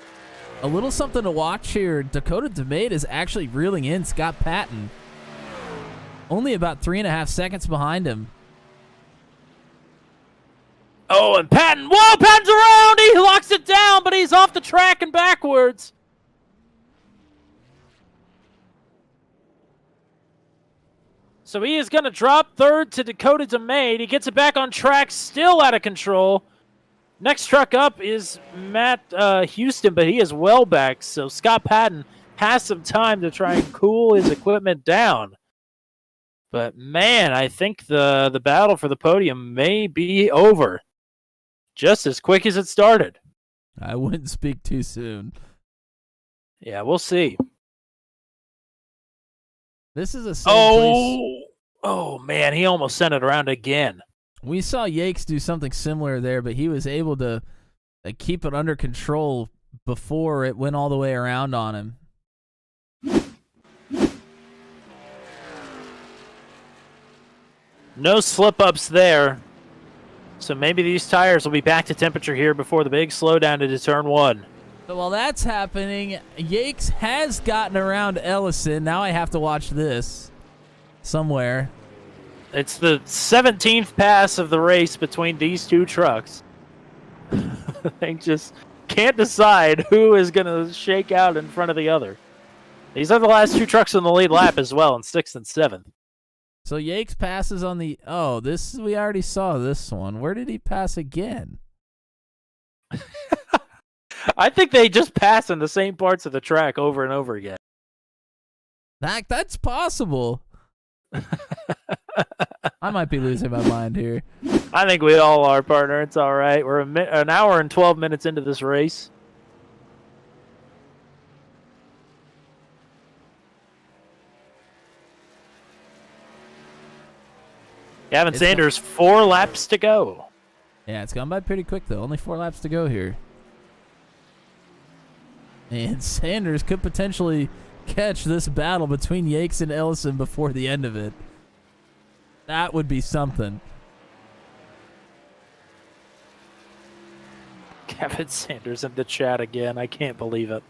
A little something to watch here. Dakota DeMade is actually reeling in Scott Patton. Only about 3.5 seconds behind him. Oh, and Patton. Whoa, Patton's around. He locks it down, but he's off the track and backwards. So he is going to drop third to Dakota DeMade. He gets it back on track, still out of control. Next truck up is Matt Houston, but he is well back. So Scott Patton has some time to try and cool his equipment down. But, man, I think the battle for the podium may be over. Just as quick as it started. I wouldn't speak too soon. Yeah, we'll see. This is a same Oh, man, he almost sent it around again. We saw Yakes do something similar there, but he was able to keep it under control before it went all the way around on him. No slip-ups there. So maybe these tires will be back to temperature here before the big slowdown into turn 1. So while that's happening, Yakes has gotten around Ellison. Now I have to watch this somewhere. It's the 17th pass of the race between these two trucks. They just can't decide who is going to shake out in front of the other. These are the last two trucks in the lead lap as well, in 6th and 7th. So Yakes passes on the... Oh, we already saw this one. Where did he pass again? I think they just pass in the same parts of the track over and over again. That's possible. I might be losing my mind here. I think we all are, partner. It's all right. We're an hour and 12 minutes into this race. Gavin Sanders, 4 laps to go. Yeah, it's gone by pretty quick, though. Only 4 laps to go here. And Sanders could potentially catch this battle between Yakes and Ellison before the end of it. That would be something. Gavin Sanders in the chat again. I can't believe it.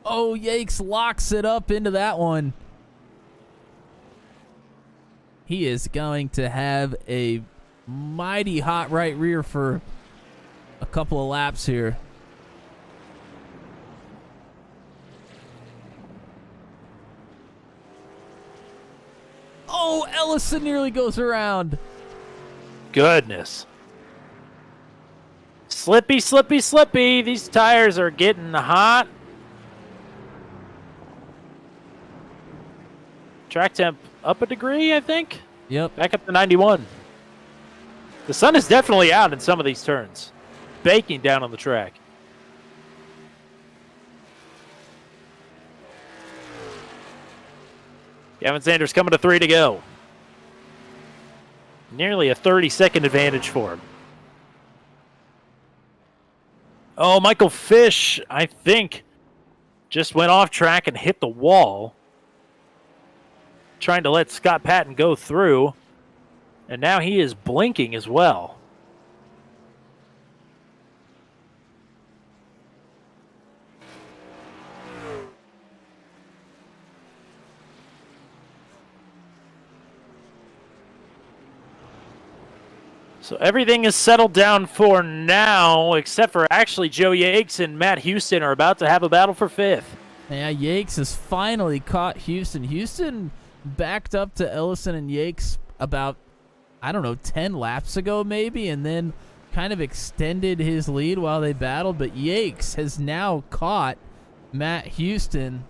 Oh, Yakes locks it up into that one. He is going to have a mighty hot right rear for a couple of laps here. Oh, Ellison nearly goes around. Goodness. Slippy, slippy, slippy. These tires are getting hot. Track temp up a degree, I think. Yep. Back up to 91. The sun is definitely out in some of these turns. Baking down on the track. Gavin Sanders coming to 3 to go. Nearly a 30-second advantage for him. Oh, Michael Fish, I think, just went off track and hit the wall. Trying to let Scott Patton go through. And now he is blinking as well. So everything is settled down for now, except for actually Joe Yakes and Matt Houston are about to have a battle for 5th. Yeah, Yakes has finally caught Houston. Houston backed up to Ellison and Yakes about, 10 laps ago maybe, and then kind of extended his lead while they battled. But Yakes has now caught Matt Houston,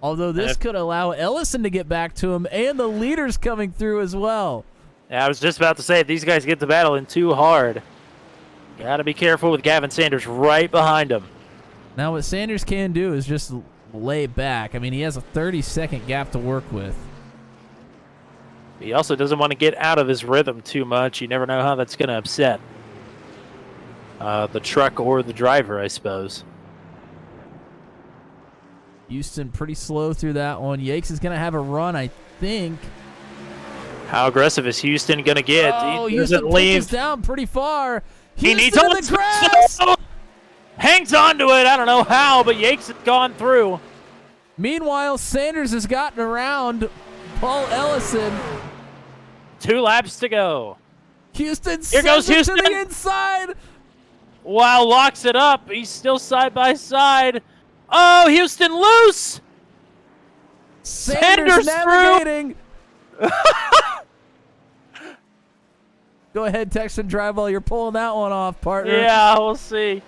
although this could allow Ellison to get back to him, and the leaders coming through as well. Yeah, I was just about to say, if these guys get the battle in too hard, got to be careful with Gavin Sanders right behind him. Now what Sanders can do is just lay back. I mean, he has a 30-second gap to work with. He also doesn't want to get out of his rhythm too much. You never know how that's going to upset the truck or the driver, I suppose. Houston pretty slow through that one. Yakes is going to have a run, I think. How aggressive is Houston going to get? Oh, he Houston doesn't leave. pushes down pretty far. He needs Houston in the grass. Hangs on to it. I don't know how, but Yakes has gone through. Meanwhile, Sanders has gotten around Paul Ellison. 2 laps to go. Houston Here goes sends it Houston to the inside. Wow, locks it up. He's still side by side. Oh, Houston loose. Sanders navigating. Go ahead, text and drive while you're pulling that one off, partner. Yeah, we'll see.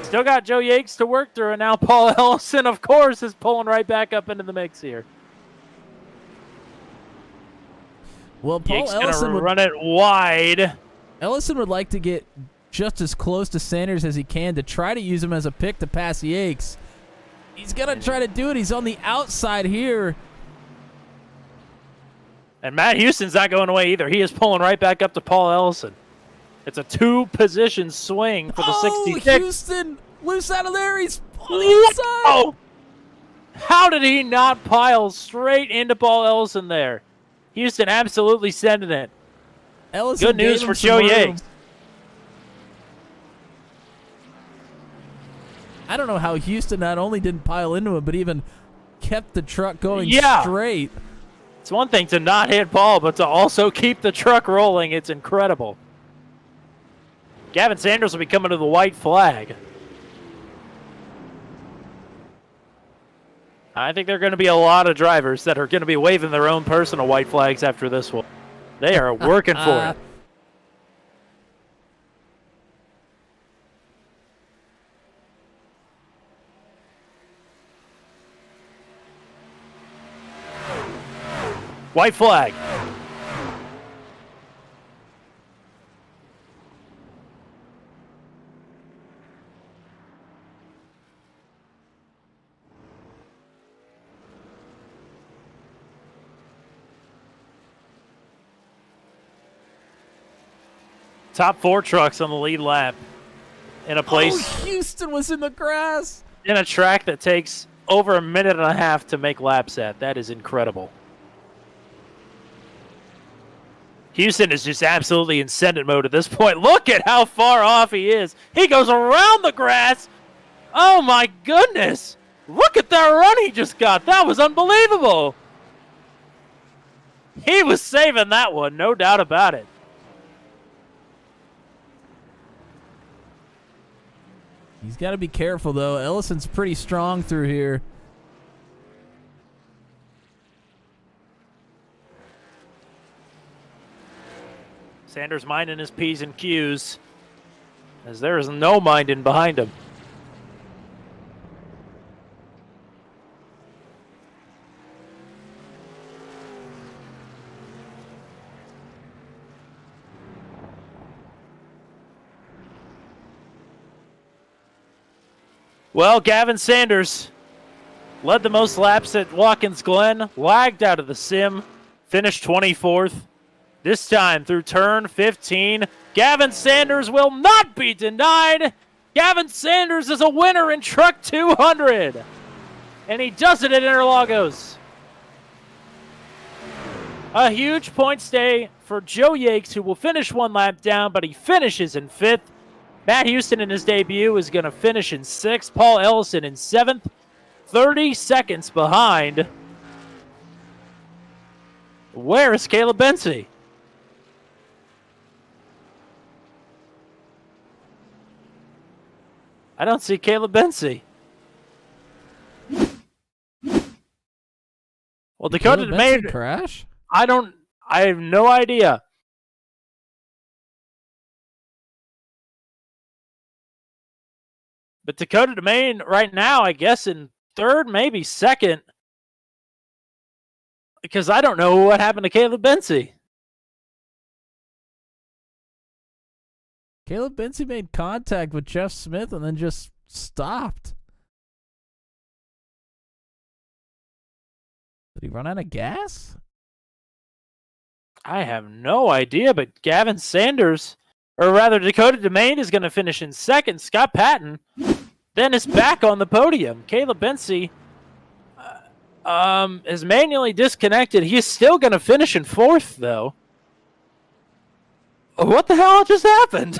Still got Joe Yakes to work through, and now Paul Ellison, of course, is pulling right back up into the mix here. Well, Paul Yakes Ellison gonna run it wide. Ellison would like to get just as close to Sanders as he can to try to use him as a pick to pass Yakes. He's going to try to do it. He's on the outside here. And Matt Houston's not going away either. He is pulling right back up to Paul Ellison. It's a 2-position swing for the 66. Houston loose out of there. He's on the inside. Oh! How did he not pile straight into Paul Ellison there? Houston absolutely sending it. Ellison Good news for Joe Yakes. I don't know how Houston not only didn't pile into him, but even kept the truck going straight. It's one thing to not hit Paul, but to also keep the truck rolling. It's incredible. Gavin Sanders will be coming to the white flag. I think there are going to be a lot of drivers that are going to be waving their own personal white flags after this one. They are working for it. White flag. Top 4 trucks on the lead lap in a place. Oh, Houston was in the grass. In a track that takes over a minute and a half to make laps at. That is incredible. Houston is just absolutely in send it mode at this point. Look at how far off he is. He goes around the grass. Oh my goodness. Look at that run he just got. That was unbelievable. He was saving that one, no doubt about it. He's got to be careful, though. Ellison's pretty strong through here. Sanders minding his P's and Q's, as there is no minding behind him. Well, Gavin Sanders led the most laps at Watkins Glen, lagged out of the sim, finished 24th. This time through turn 15, Gavin Sanders will not be denied. Gavin Sanders is a winner in Truck 200, and he does it at Interlagos. A huge points day for Joe Yakes, who will finish 1 lap down, but he finishes in 5th. Matt Houston in his debut is going to finish in 6th. Paul Ellison in 7th, 30 seconds behind. Where is Caleb Bency? I don't see Caleb Bency. Well, Dakota made crash. I have no idea. But Dakota Domain right now, I guess in 3rd, maybe 2nd. Because I don't know what happened to Caleb Bency. Caleb Bency made contact with Jeff Smith and then just stopped. Did he run out of gas? I have no idea, but Gavin Sanders, or rather Dakota Domain, is going to finish in 2nd. Scott Patton then is back on the podium. Caleb Bency is manually disconnected. He's still going to finish in 4th, though. What the hell just happened?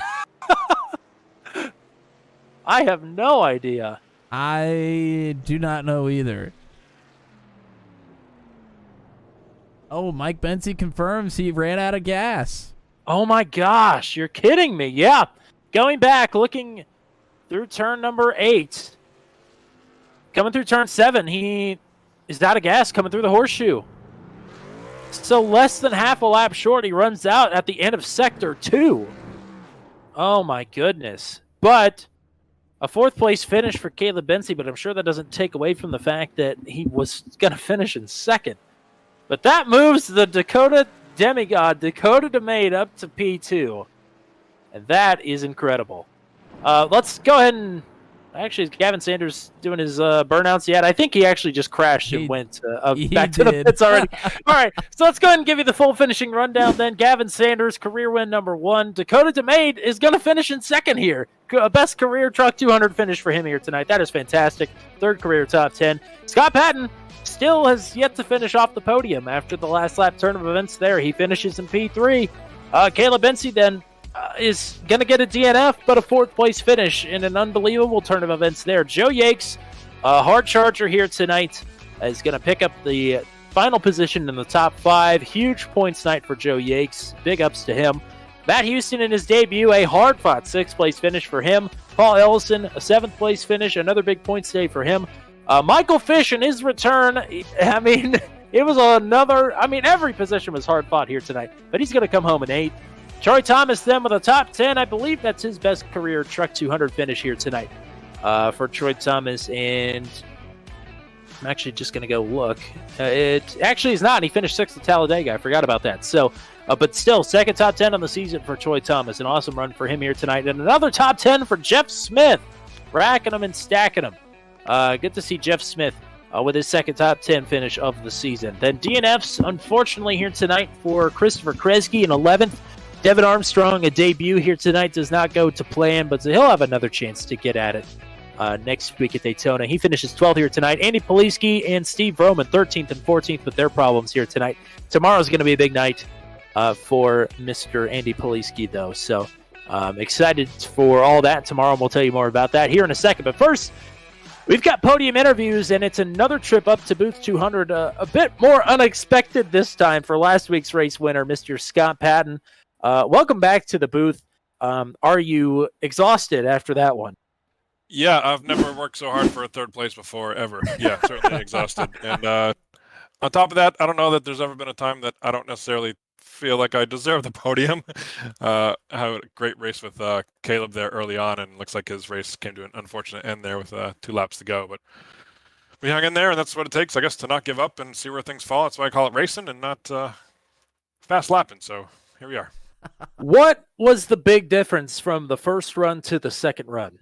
I have no idea. I do not know either. Oh, Mike Bency confirms he ran out of gas. Oh my gosh, you're kidding me. Yeah, going back, looking through turn number 8. Coming through turn 7, he is out of gas coming through the horseshoe. So less than half a lap short, he runs out at the end of Sector 2. Oh my goodness. But a 4th place finish for Caleb Bency, but I'm sure that doesn't take away from the fact that he was going to finish in 2nd. But that moves the Dakota demigod, Dakota Domain, up to P2. And that is incredible. Let's go ahead and... Actually, is Gavin Sanders doing his burnouts yet? I think he actually just crashed and went back to the pits already. All right, so let's go ahead and give you the full finishing rundown then. Gavin Sanders, career win number 1. Dakota Domain is going to finish in 2nd here. Best career Truck 200 finish for him here tonight. That is fantastic. 3rd career top 10. Scott Patton still has yet to finish off the podium after the last lap turn of events there. He finishes in P3. Caleb Bency then is going to get a DNF, but a 4th place finish in an unbelievable turn of events there. Joe Yakes, a hard charger here tonight, is going to pick up the final position in the top 5. Huge points night for Joe Yakes. Big ups to him. Matt Houston in his debut, a hard-fought 6th place finish for him. Paul Ellison, a 7th place finish, another big points day for him. Michael Fish in his return, I mean, it was another, every position was hard-fought here tonight, but he's going to come home in 8th. Troy Thomas then with a top 10. I believe that's his best career Truck 200 finish here tonight for Troy Thomas. And I'm actually just going to go look. It actually is not. He finished 6th at Talladega. I forgot about that. So, but still, second top 10 on the season for Troy Thomas. An awesome run for him here tonight. And another top 10 for Jeff Smith. Racking them and stacking them. Good to see Jeff Smith with his second top 10 finish of the season. Then DNFs, unfortunately, here tonight for Christopher Kresge in 11th. Devin Armstrong, a debut here tonight, does not go to plan, but he'll have another chance to get at it next week at Daytona. He finishes 12th here tonight. Andy Poliski and Steve Roman 13th and 14th with their problems here tonight. Tomorrow's going to be a big night for Mr. Andy Poliski, though. So excited for all that tomorrow, and we'll tell you more about that here in a second. But first, we've got podium interviews, and it's another trip up to Booth 200. A bit more unexpected this time for last week's race winner, Mr. Scott Patton. Welcome back to the booth. Are you exhausted after that one? Yeah, I've never worked so hard for a third place before, ever. Yeah, certainly exhausted. And on top of that, I don't know that there's ever been a time that I don't necessarily feel like I deserve the podium. I had a great race with Caleb there early on, and looks like his race came to an unfortunate end there with 2 laps to go. But we hung in there, and that's what it takes, I guess, to not give up and see where things fall. That's why I call it racing and not fast lapping. So here we are. What was the big difference from the first run to the second run?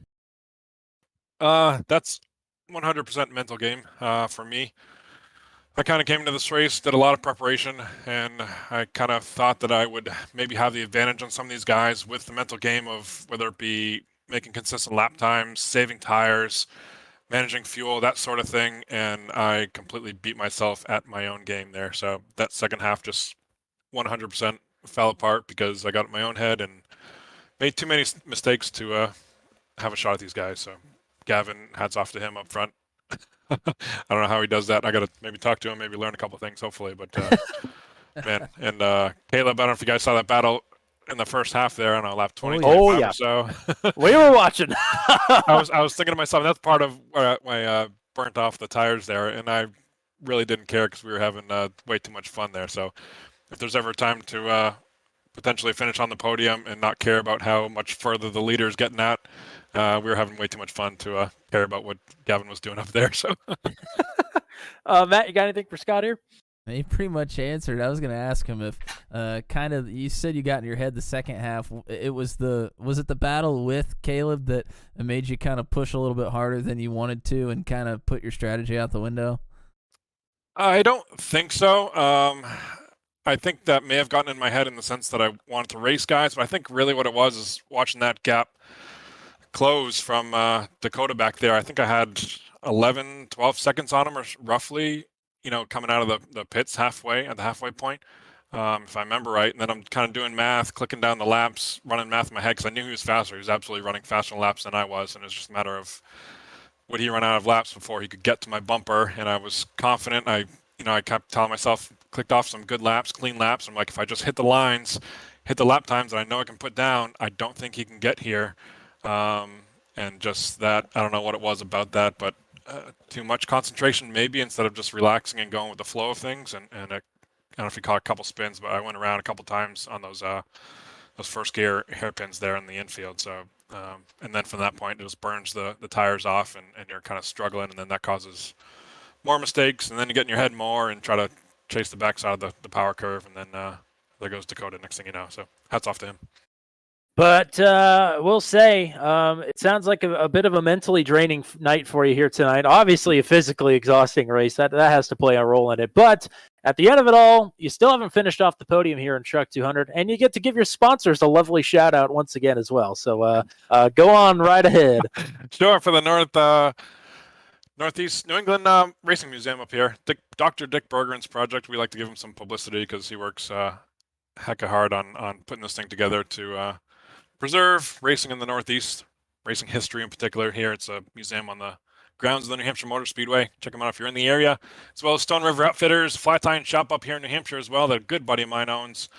That's 100% mental game for me. I kind of came into this race, did a lot of preparation, and I kind of thought that I would maybe have the advantage on some of these guys with the mental game of whether it be making consistent lap times, saving tires, managing fuel, that sort of thing, and I completely beat myself at my own game there. So that second half just 100% fell apart because I got in my own head and made too many mistakes to have a shot at these guys. So Gavin, hats off to him up front. I don't know how he does that. I got to maybe talk to him, maybe learn a couple things, hopefully. But man, and Caleb, I don't know if you guys saw that battle in the first half there on lap 20. Oh yeah. So we were watching. I was thinking to myself, that's part of why I burnt off the tires there, and I really didn't care because we were having way too much fun there. So if there's ever a time to potentially finish on the podium and not care about how much further the leader is getting at, we were having way too much fun to care about what Gavin was doing up there. So, Matt, you got anything for Scott here? He pretty much answered. I was going to ask him if you said you got in your head the second half. Was it the battle with Caleb that made you kind of push a little bit harder than you wanted to and kind of put your strategy out the window? I don't think so. I think that may have gotten in my head in the sense that I wanted to race guys, but I think really what it was is watching that gap close from Dakota back there. I think I had 11, 12 seconds on him, or roughly, coming out of the pits at the halfway point, if I remember right. And then I'm kind of doing math, clicking down the laps, running math in my head because I knew he was faster. He was absolutely running faster laps than I was, and it was just a matter of would he run out of laps before he could get to my bumper. And I was confident. I kept telling myself, clicked off some good laps, clean laps. I'm like, if I just hit the lines, hit the lap times that I know I can put down, I don't think he can get here. And just that, I don't know what it was about that, but too much concentration maybe instead of just relaxing and going with the flow of things. And I don't know if you caught a couple spins, but I went around a couple times on those first gear hairpins there in the infield. So, and then from that point, it just burns the tires off and you're kind of struggling, and then that causes more mistakes, and then you get in your head more and try to chase the backside of the power curve, and then there goes Dakota next thing you know. So hats off to him. But we'll say it sounds like a bit of a mentally draining night for you here tonight. Obviously, a physically exhausting race. That has to play a role in it. But at the end of it all, you still haven't finished off the podium here in Truck 200, and you get to give your sponsors a lovely shout-out once again as well. So go on right ahead. Sure, for the Northeast New England Racing Museum up here. Dr. Dick Bergeron's project. We like to give him some publicity because he works hecka hard on putting this thing together to preserve racing in the Northeast, racing history in particular. Here, it's a museum on the grounds of the New Hampshire Motor Speedway. Check them out if you're in the area, as well as Stone River Outfitters, flat iron shop up here in New Hampshire as well that a good buddy of mine owns.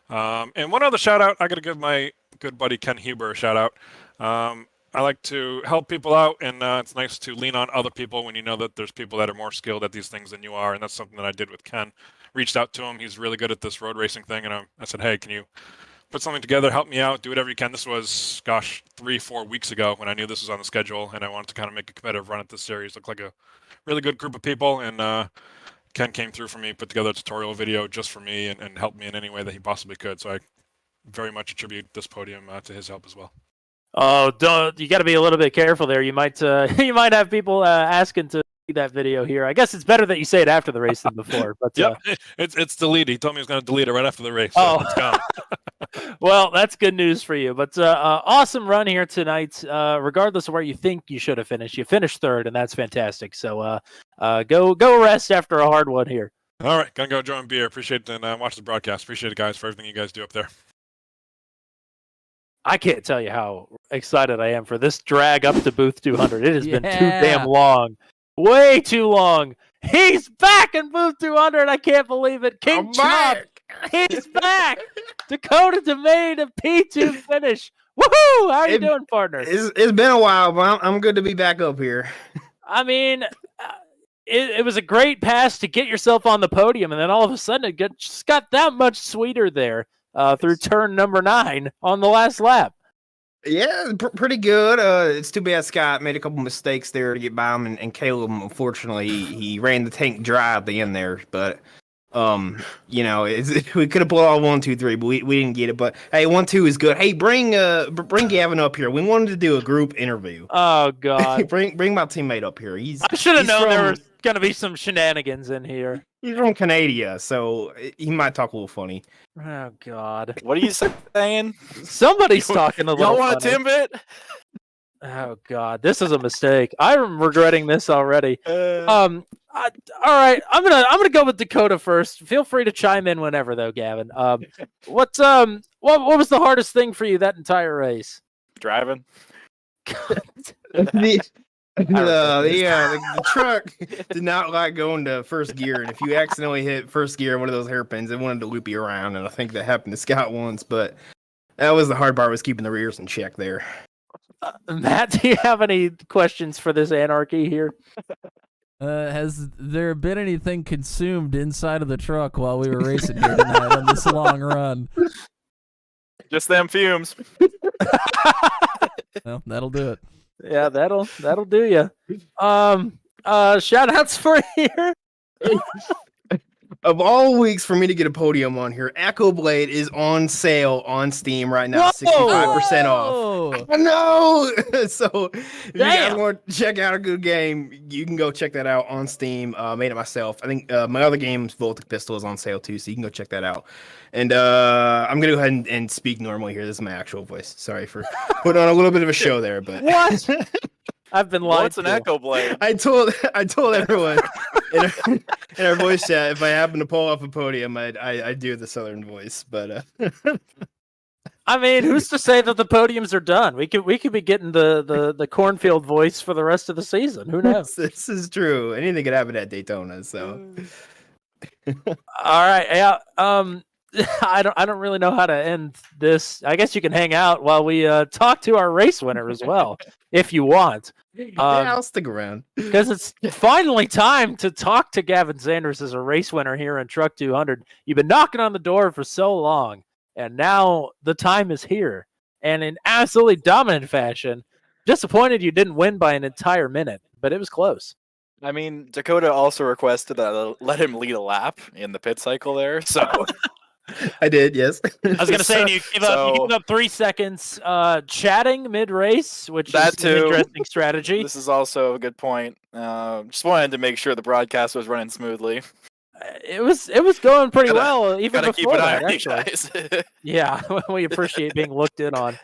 And one other shout out, I got to give my good buddy Ken Huber a shout out. I like to help people out, and it's nice to lean on other people when you know that there's people that are more skilled at these things than you are, and that's something that I did with Ken. Reached out to him. He's really good at this road racing thing, and I said, hey, can you put something together, help me out, do whatever you can. This was, 3-4 weeks ago when I knew this was on the schedule, and I wanted to kind of make a competitive run at this series. Looked like a really good group of people, and Ken came through for me, put together a tutorial video just for me, and helped me in any way that he possibly could. So I very much attribute this podium to his help as well. Oh, don't, you got to be a little bit careful there. You might you might have people asking to see that video here. I guess it's better that you say it after the race than before. But Yep, it's deleted. He told me he was going to delete it right after the race. So Oh. it's gone. Well, that's good news for you. But awesome run here tonight. Regardless of where you think you should have finished, you finished third, and that's fantastic. So go rest after a hard one here. All right, gonna go enjoy a beer. Appreciate it, and watch the broadcast. Appreciate it, guys, for everything you guys do up there. I can't tell you how excited I am for this drag up to booth 200. It has been too Yeah. damn long. Way too long. He's back in booth 200. I can't believe it. King Chop. He's back. Dakota DeMay to P2 finish. Woohoo! How are you doing, partner? It's been a while, but I'm good to be back up here. I mean, it was a great pass to get yourself on the podium, and then all of a sudden it just got that much sweeter there through turn number 9 on the last lap. Yeah, pretty good. It's too bad Scott made a couple mistakes there to get by him, and Caleb, unfortunately, he ran the tank dry at the end there. But we could have pulled all 1, 2, 3, but we didn't get it. But hey, 1, 2 is good. Hey, bring Gavin up here. We wanted to do a group interview. Oh God! bring my teammate up here. I should have known there was gonna be some shenanigans in here. He's from Canada, so he might talk a little funny. Oh God! What are you saying? Somebody's talking a little. Y'all want a funny. Timbit? Oh God, this is a mistake. I'm regretting this already. All right, I'm gonna go with Dakota first. Feel free to chime in whenever, though, Gavin. What was the hardest thing for you that entire race? Driving. The truck did not like going to first gear, and if you accidentally hit first gear in one of those hairpins, it wanted to loop you around, and I think that happened to Scott once. But that was the hard part, was keeping the rears in check there. Matt, do you have any questions for this anarchy here? Has there been anything consumed inside of the truck while we were racing here tonight on this long run? Just them fumes. Well, that'll do it. Yeah, that'll do you. Shout outs for here. Of all weeks for me to get a podium on here, Echo Blade is on sale on Steam right now, 65% off. I know. So if you guys want to check out a good game, you can go check that out on Steam. Made it myself. I think my other game, Voltic Pistol, is on sale too, so you can go check that out. And I'm gonna go ahead and speak normally here. This is my actual voice. Sorry for putting on a little bit of a show there, but what? I've been lied What's an Echo Blade? I told everyone in our voice chat, if I happen to pull off a podium, I do the Southern voice. But I mean, who's to say that the podiums are done? We could be getting the cornfield voice for the rest of the season. Who knows? This is true. Anything could happen at Daytona. So, all right, yeah. I don't really know how to end this. I guess you can hang out while we talk to our race winner as well, if you want. I'll stick around because it's finally time to talk to Gavin Sanders as a race winner here in Truck 200. You've been knocking on the door for so long, and now the time is here. And in absolutely dominant fashion, disappointed you didn't win by an entire minute, but it was close. I mean, Dakota also requested that I let him lead a lap in the pit cycle there, so. I did, yes. I was going to say, you gave up 3 seconds chatting mid-race, which is an interesting strategy. This is also a good point. Just wanted to make sure the broadcast was running smoothly. It was going pretty well, even gotta before keep an that, eye on you actually. guys. Yeah, we appreciate being looked in on.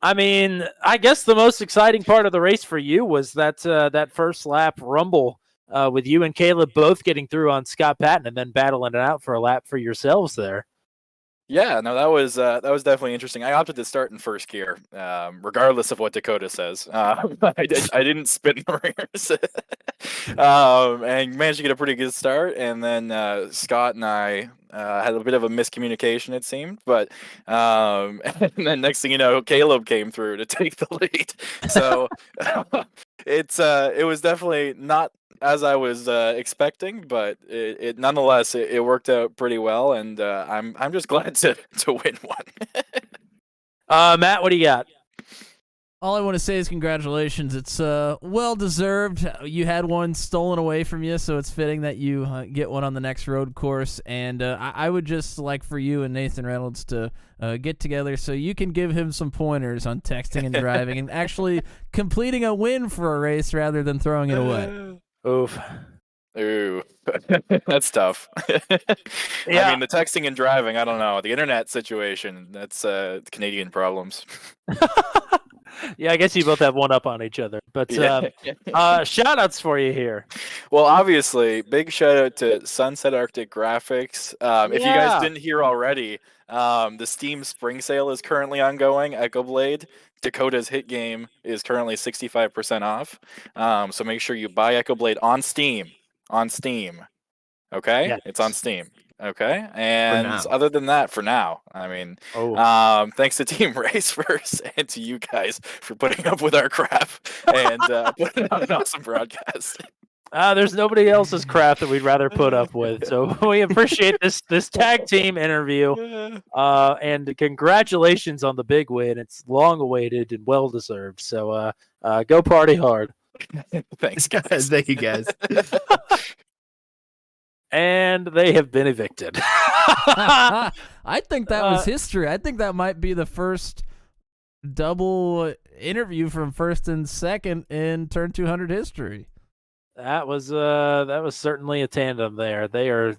I mean, I guess the most exciting part of the race for you was that first lap rumble with you and Caleb both getting through on Scott Patton and then battling it out for a lap for yourselves there. Yeah, no, that was definitely interesting. I opted to start in first gear, regardless of what Dakota says. I didn't spin the rears, and managed to get a pretty good start. And then Scott and I had a bit of a miscommunication, it seemed. But and then next thing you know, Caleb came through to take the lead. So it was definitely not as I was expecting, but it nonetheless it worked out pretty well, and I'm just glad to win one. Matt, what do you got? All I want to say is congratulations. It's well deserved. You had one stolen away from you, so it's fitting that you get one on the next road course. And I would just like for you and Nathan Reynolds to get together so you can give him some pointers on texting and driving and actually completing a win for a race rather than throwing it away. Oof. Ooh, that's tough. Yeah. I mean, the texting and driving, I don't know. The internet situation, that's Canadian problems. Yeah, I guess you both have one up on each other. But shout outs for you here. Well, obviously, big shout out to Sunset Arctic Graphics. If you guys didn't hear already, the Steam Spring Sale is currently ongoing. Echo Blade, Dakota's hit game, is currently 65% off. So make sure you buy Echo Blade on Steam. Okay? Yes. It's on Steam. Okay, and other than that, for now, I mean, thanks to Team Raceverse and to you guys for putting up with our crap and putting on an awesome broadcast. There's nobody else's crap that we'd rather put up with, so we appreciate this tag team interview. And congratulations on the big win. It's long awaited and well deserved. So go party hard. Thanks, guys. Thank you, guys. And they have been evicted. I think that was history. I think that might be the first double interview from first and second in Turn 200 history. That was certainly a tandem there. They are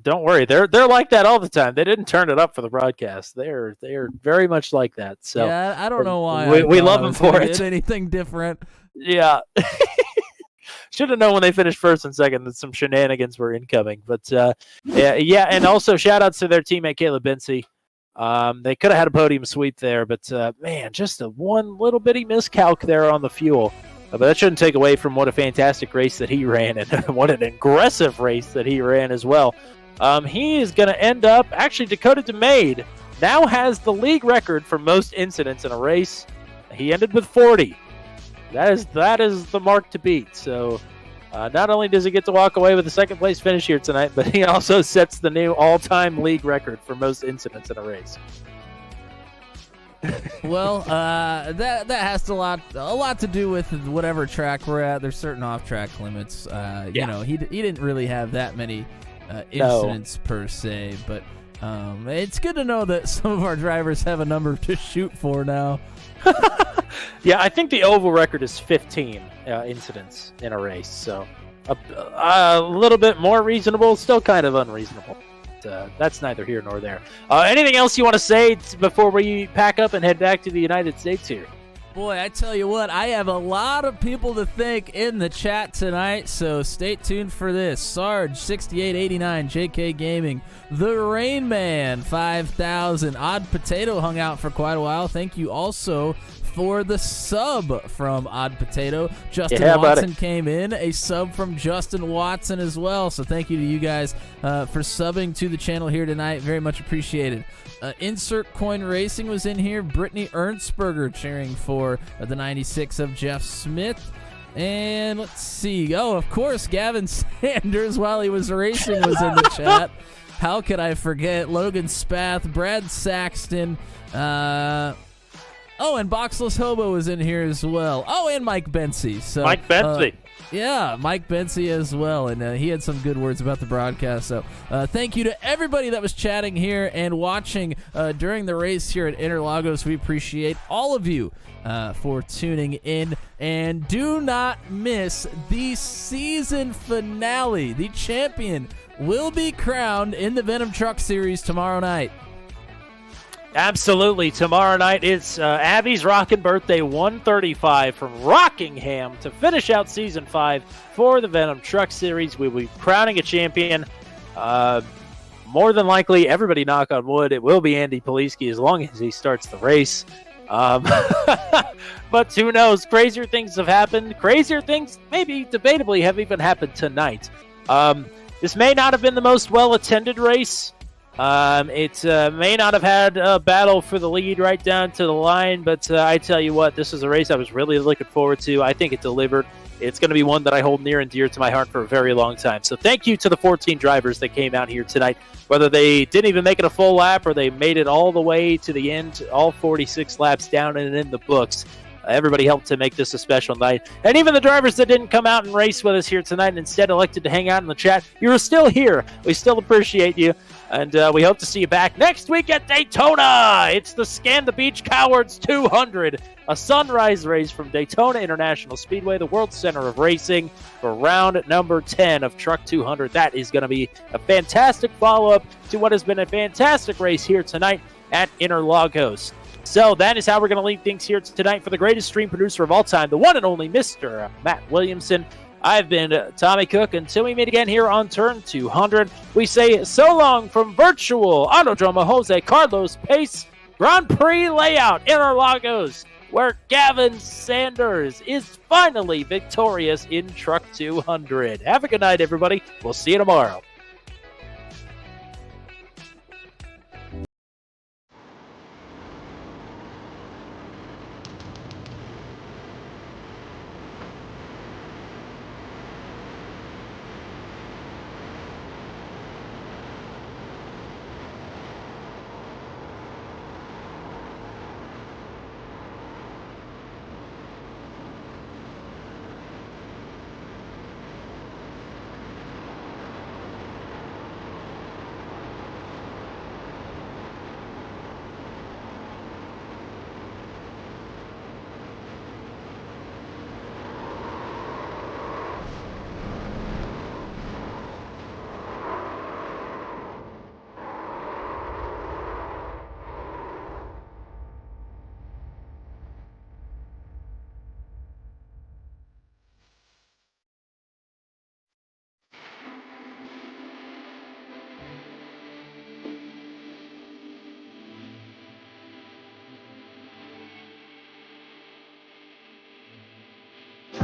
don't worry, they're like that all the time. They didn't turn it up for the broadcast. They are very much like that. So yeah, I don't know why we love them for it. Anything different? Yeah. Should have known when they finished first and second that some shenanigans were incoming. But yeah, and also shout outs to their teammate Caleb Bency. They could have had a podium sweep there, but man, just a one little bitty miscalc there on the fuel. But that shouldn't take away from what a fantastic race that he ran and what an aggressive race that he ran as well. He is going to end up, actually Dakota DeMade now has the league record for most incidents in a race. He ended with 40. That is the mark to beat. So not only does he get to walk away with a second place finish here tonight, but he also sets the new all-time league record for most incidents in a race. Well, that has a lot to do with whatever track we're at. There's certain off-track limits. You know, he didn't really have that many incidents per se, but it's good to know that some of our drivers have a number to shoot for now. Yeah, I think the oval record is 15 incidents in a race, so a little bit more reasonable, still kind of unreasonable. That's neither here nor there. Anything else you want to say before we pack up and head back to the United States here? Boy, I tell you what, I have a lot of people to thank in the chat tonight, so stay tuned for this. Sarge6889, JK Gaming, The Rain Man 5000, Odd Potato hung out for quite a while. Thank you also for the sub from Odd Potato. Justin Watson came in, a sub from Justin Watson as well. So thank you to you guys for subbing to the channel here tonight. Very much appreciated. Insert Coin Racing was in here. Brittany Ernstberger cheering for the 96 of Jeff Smith. And let's see. Oh, of course, Gavin Sanders, while he was racing, was in the chat. How could I forget? Logan Spath, Brad Saxton, and Boxless Hobo was in here as well. Oh, and Mike Bency. So, Mike Bency. Yeah, Mike Bency as well, and he had some good words about the broadcast. So thank you to everybody that was chatting here and watching during the race here at Interlagos. We appreciate all of you for tuning in. And do not miss the season finale. The champion will be crowned in the Venom Truck Series tomorrow night. Absolutely. Tomorrow night, it's Abby's Rockin' Birthday 135 from Rockingham to finish out Season 5 for the Venom Truck Series. We will be crowning a champion. More than likely, everybody knock on wood, it will be Andy Poliski as long as he starts the race. But who knows? Crazier things have happened. Crazier things, maybe debatably, have even happened tonight. This may not have been the most well-attended race. It may not have had a battle for the lead right down to the line, but I tell you what, this is a race I was really looking forward to. I think it delivered. It's going to be one that I hold near and dear to my heart for a very long time. So thank you to the 14 drivers that came out here tonight, whether they didn't even make it a full lap or they made it all the way to the end, all 46 laps down and in the books. Everybody helped to make this a special night. And even the drivers that didn't come out and race with us here tonight and instead elected to hang out in the chat, you're still here. We still appreciate you. And we hope to see you back next week at Daytona. It's the Scan the Beach Cowards 200, a sunrise race from Daytona International Speedway, the world center of racing, for round number 10 of Truck 200. That is going to be a fantastic follow-up to what has been a fantastic race here tonight at Interlagos. So that is how we're going to leave things here tonight for the greatest stream producer of all time, the one and only Mr. Matt Williamson. I've been Tommy Cook. Until we meet again here on Turn 200, we say so long from virtual Autodromo Jose Carlos Pace Grand Prix layout Interlagos, where Gavin Sanders is finally victorious in Truck 200. Have a good night, everybody. We'll see you tomorrow.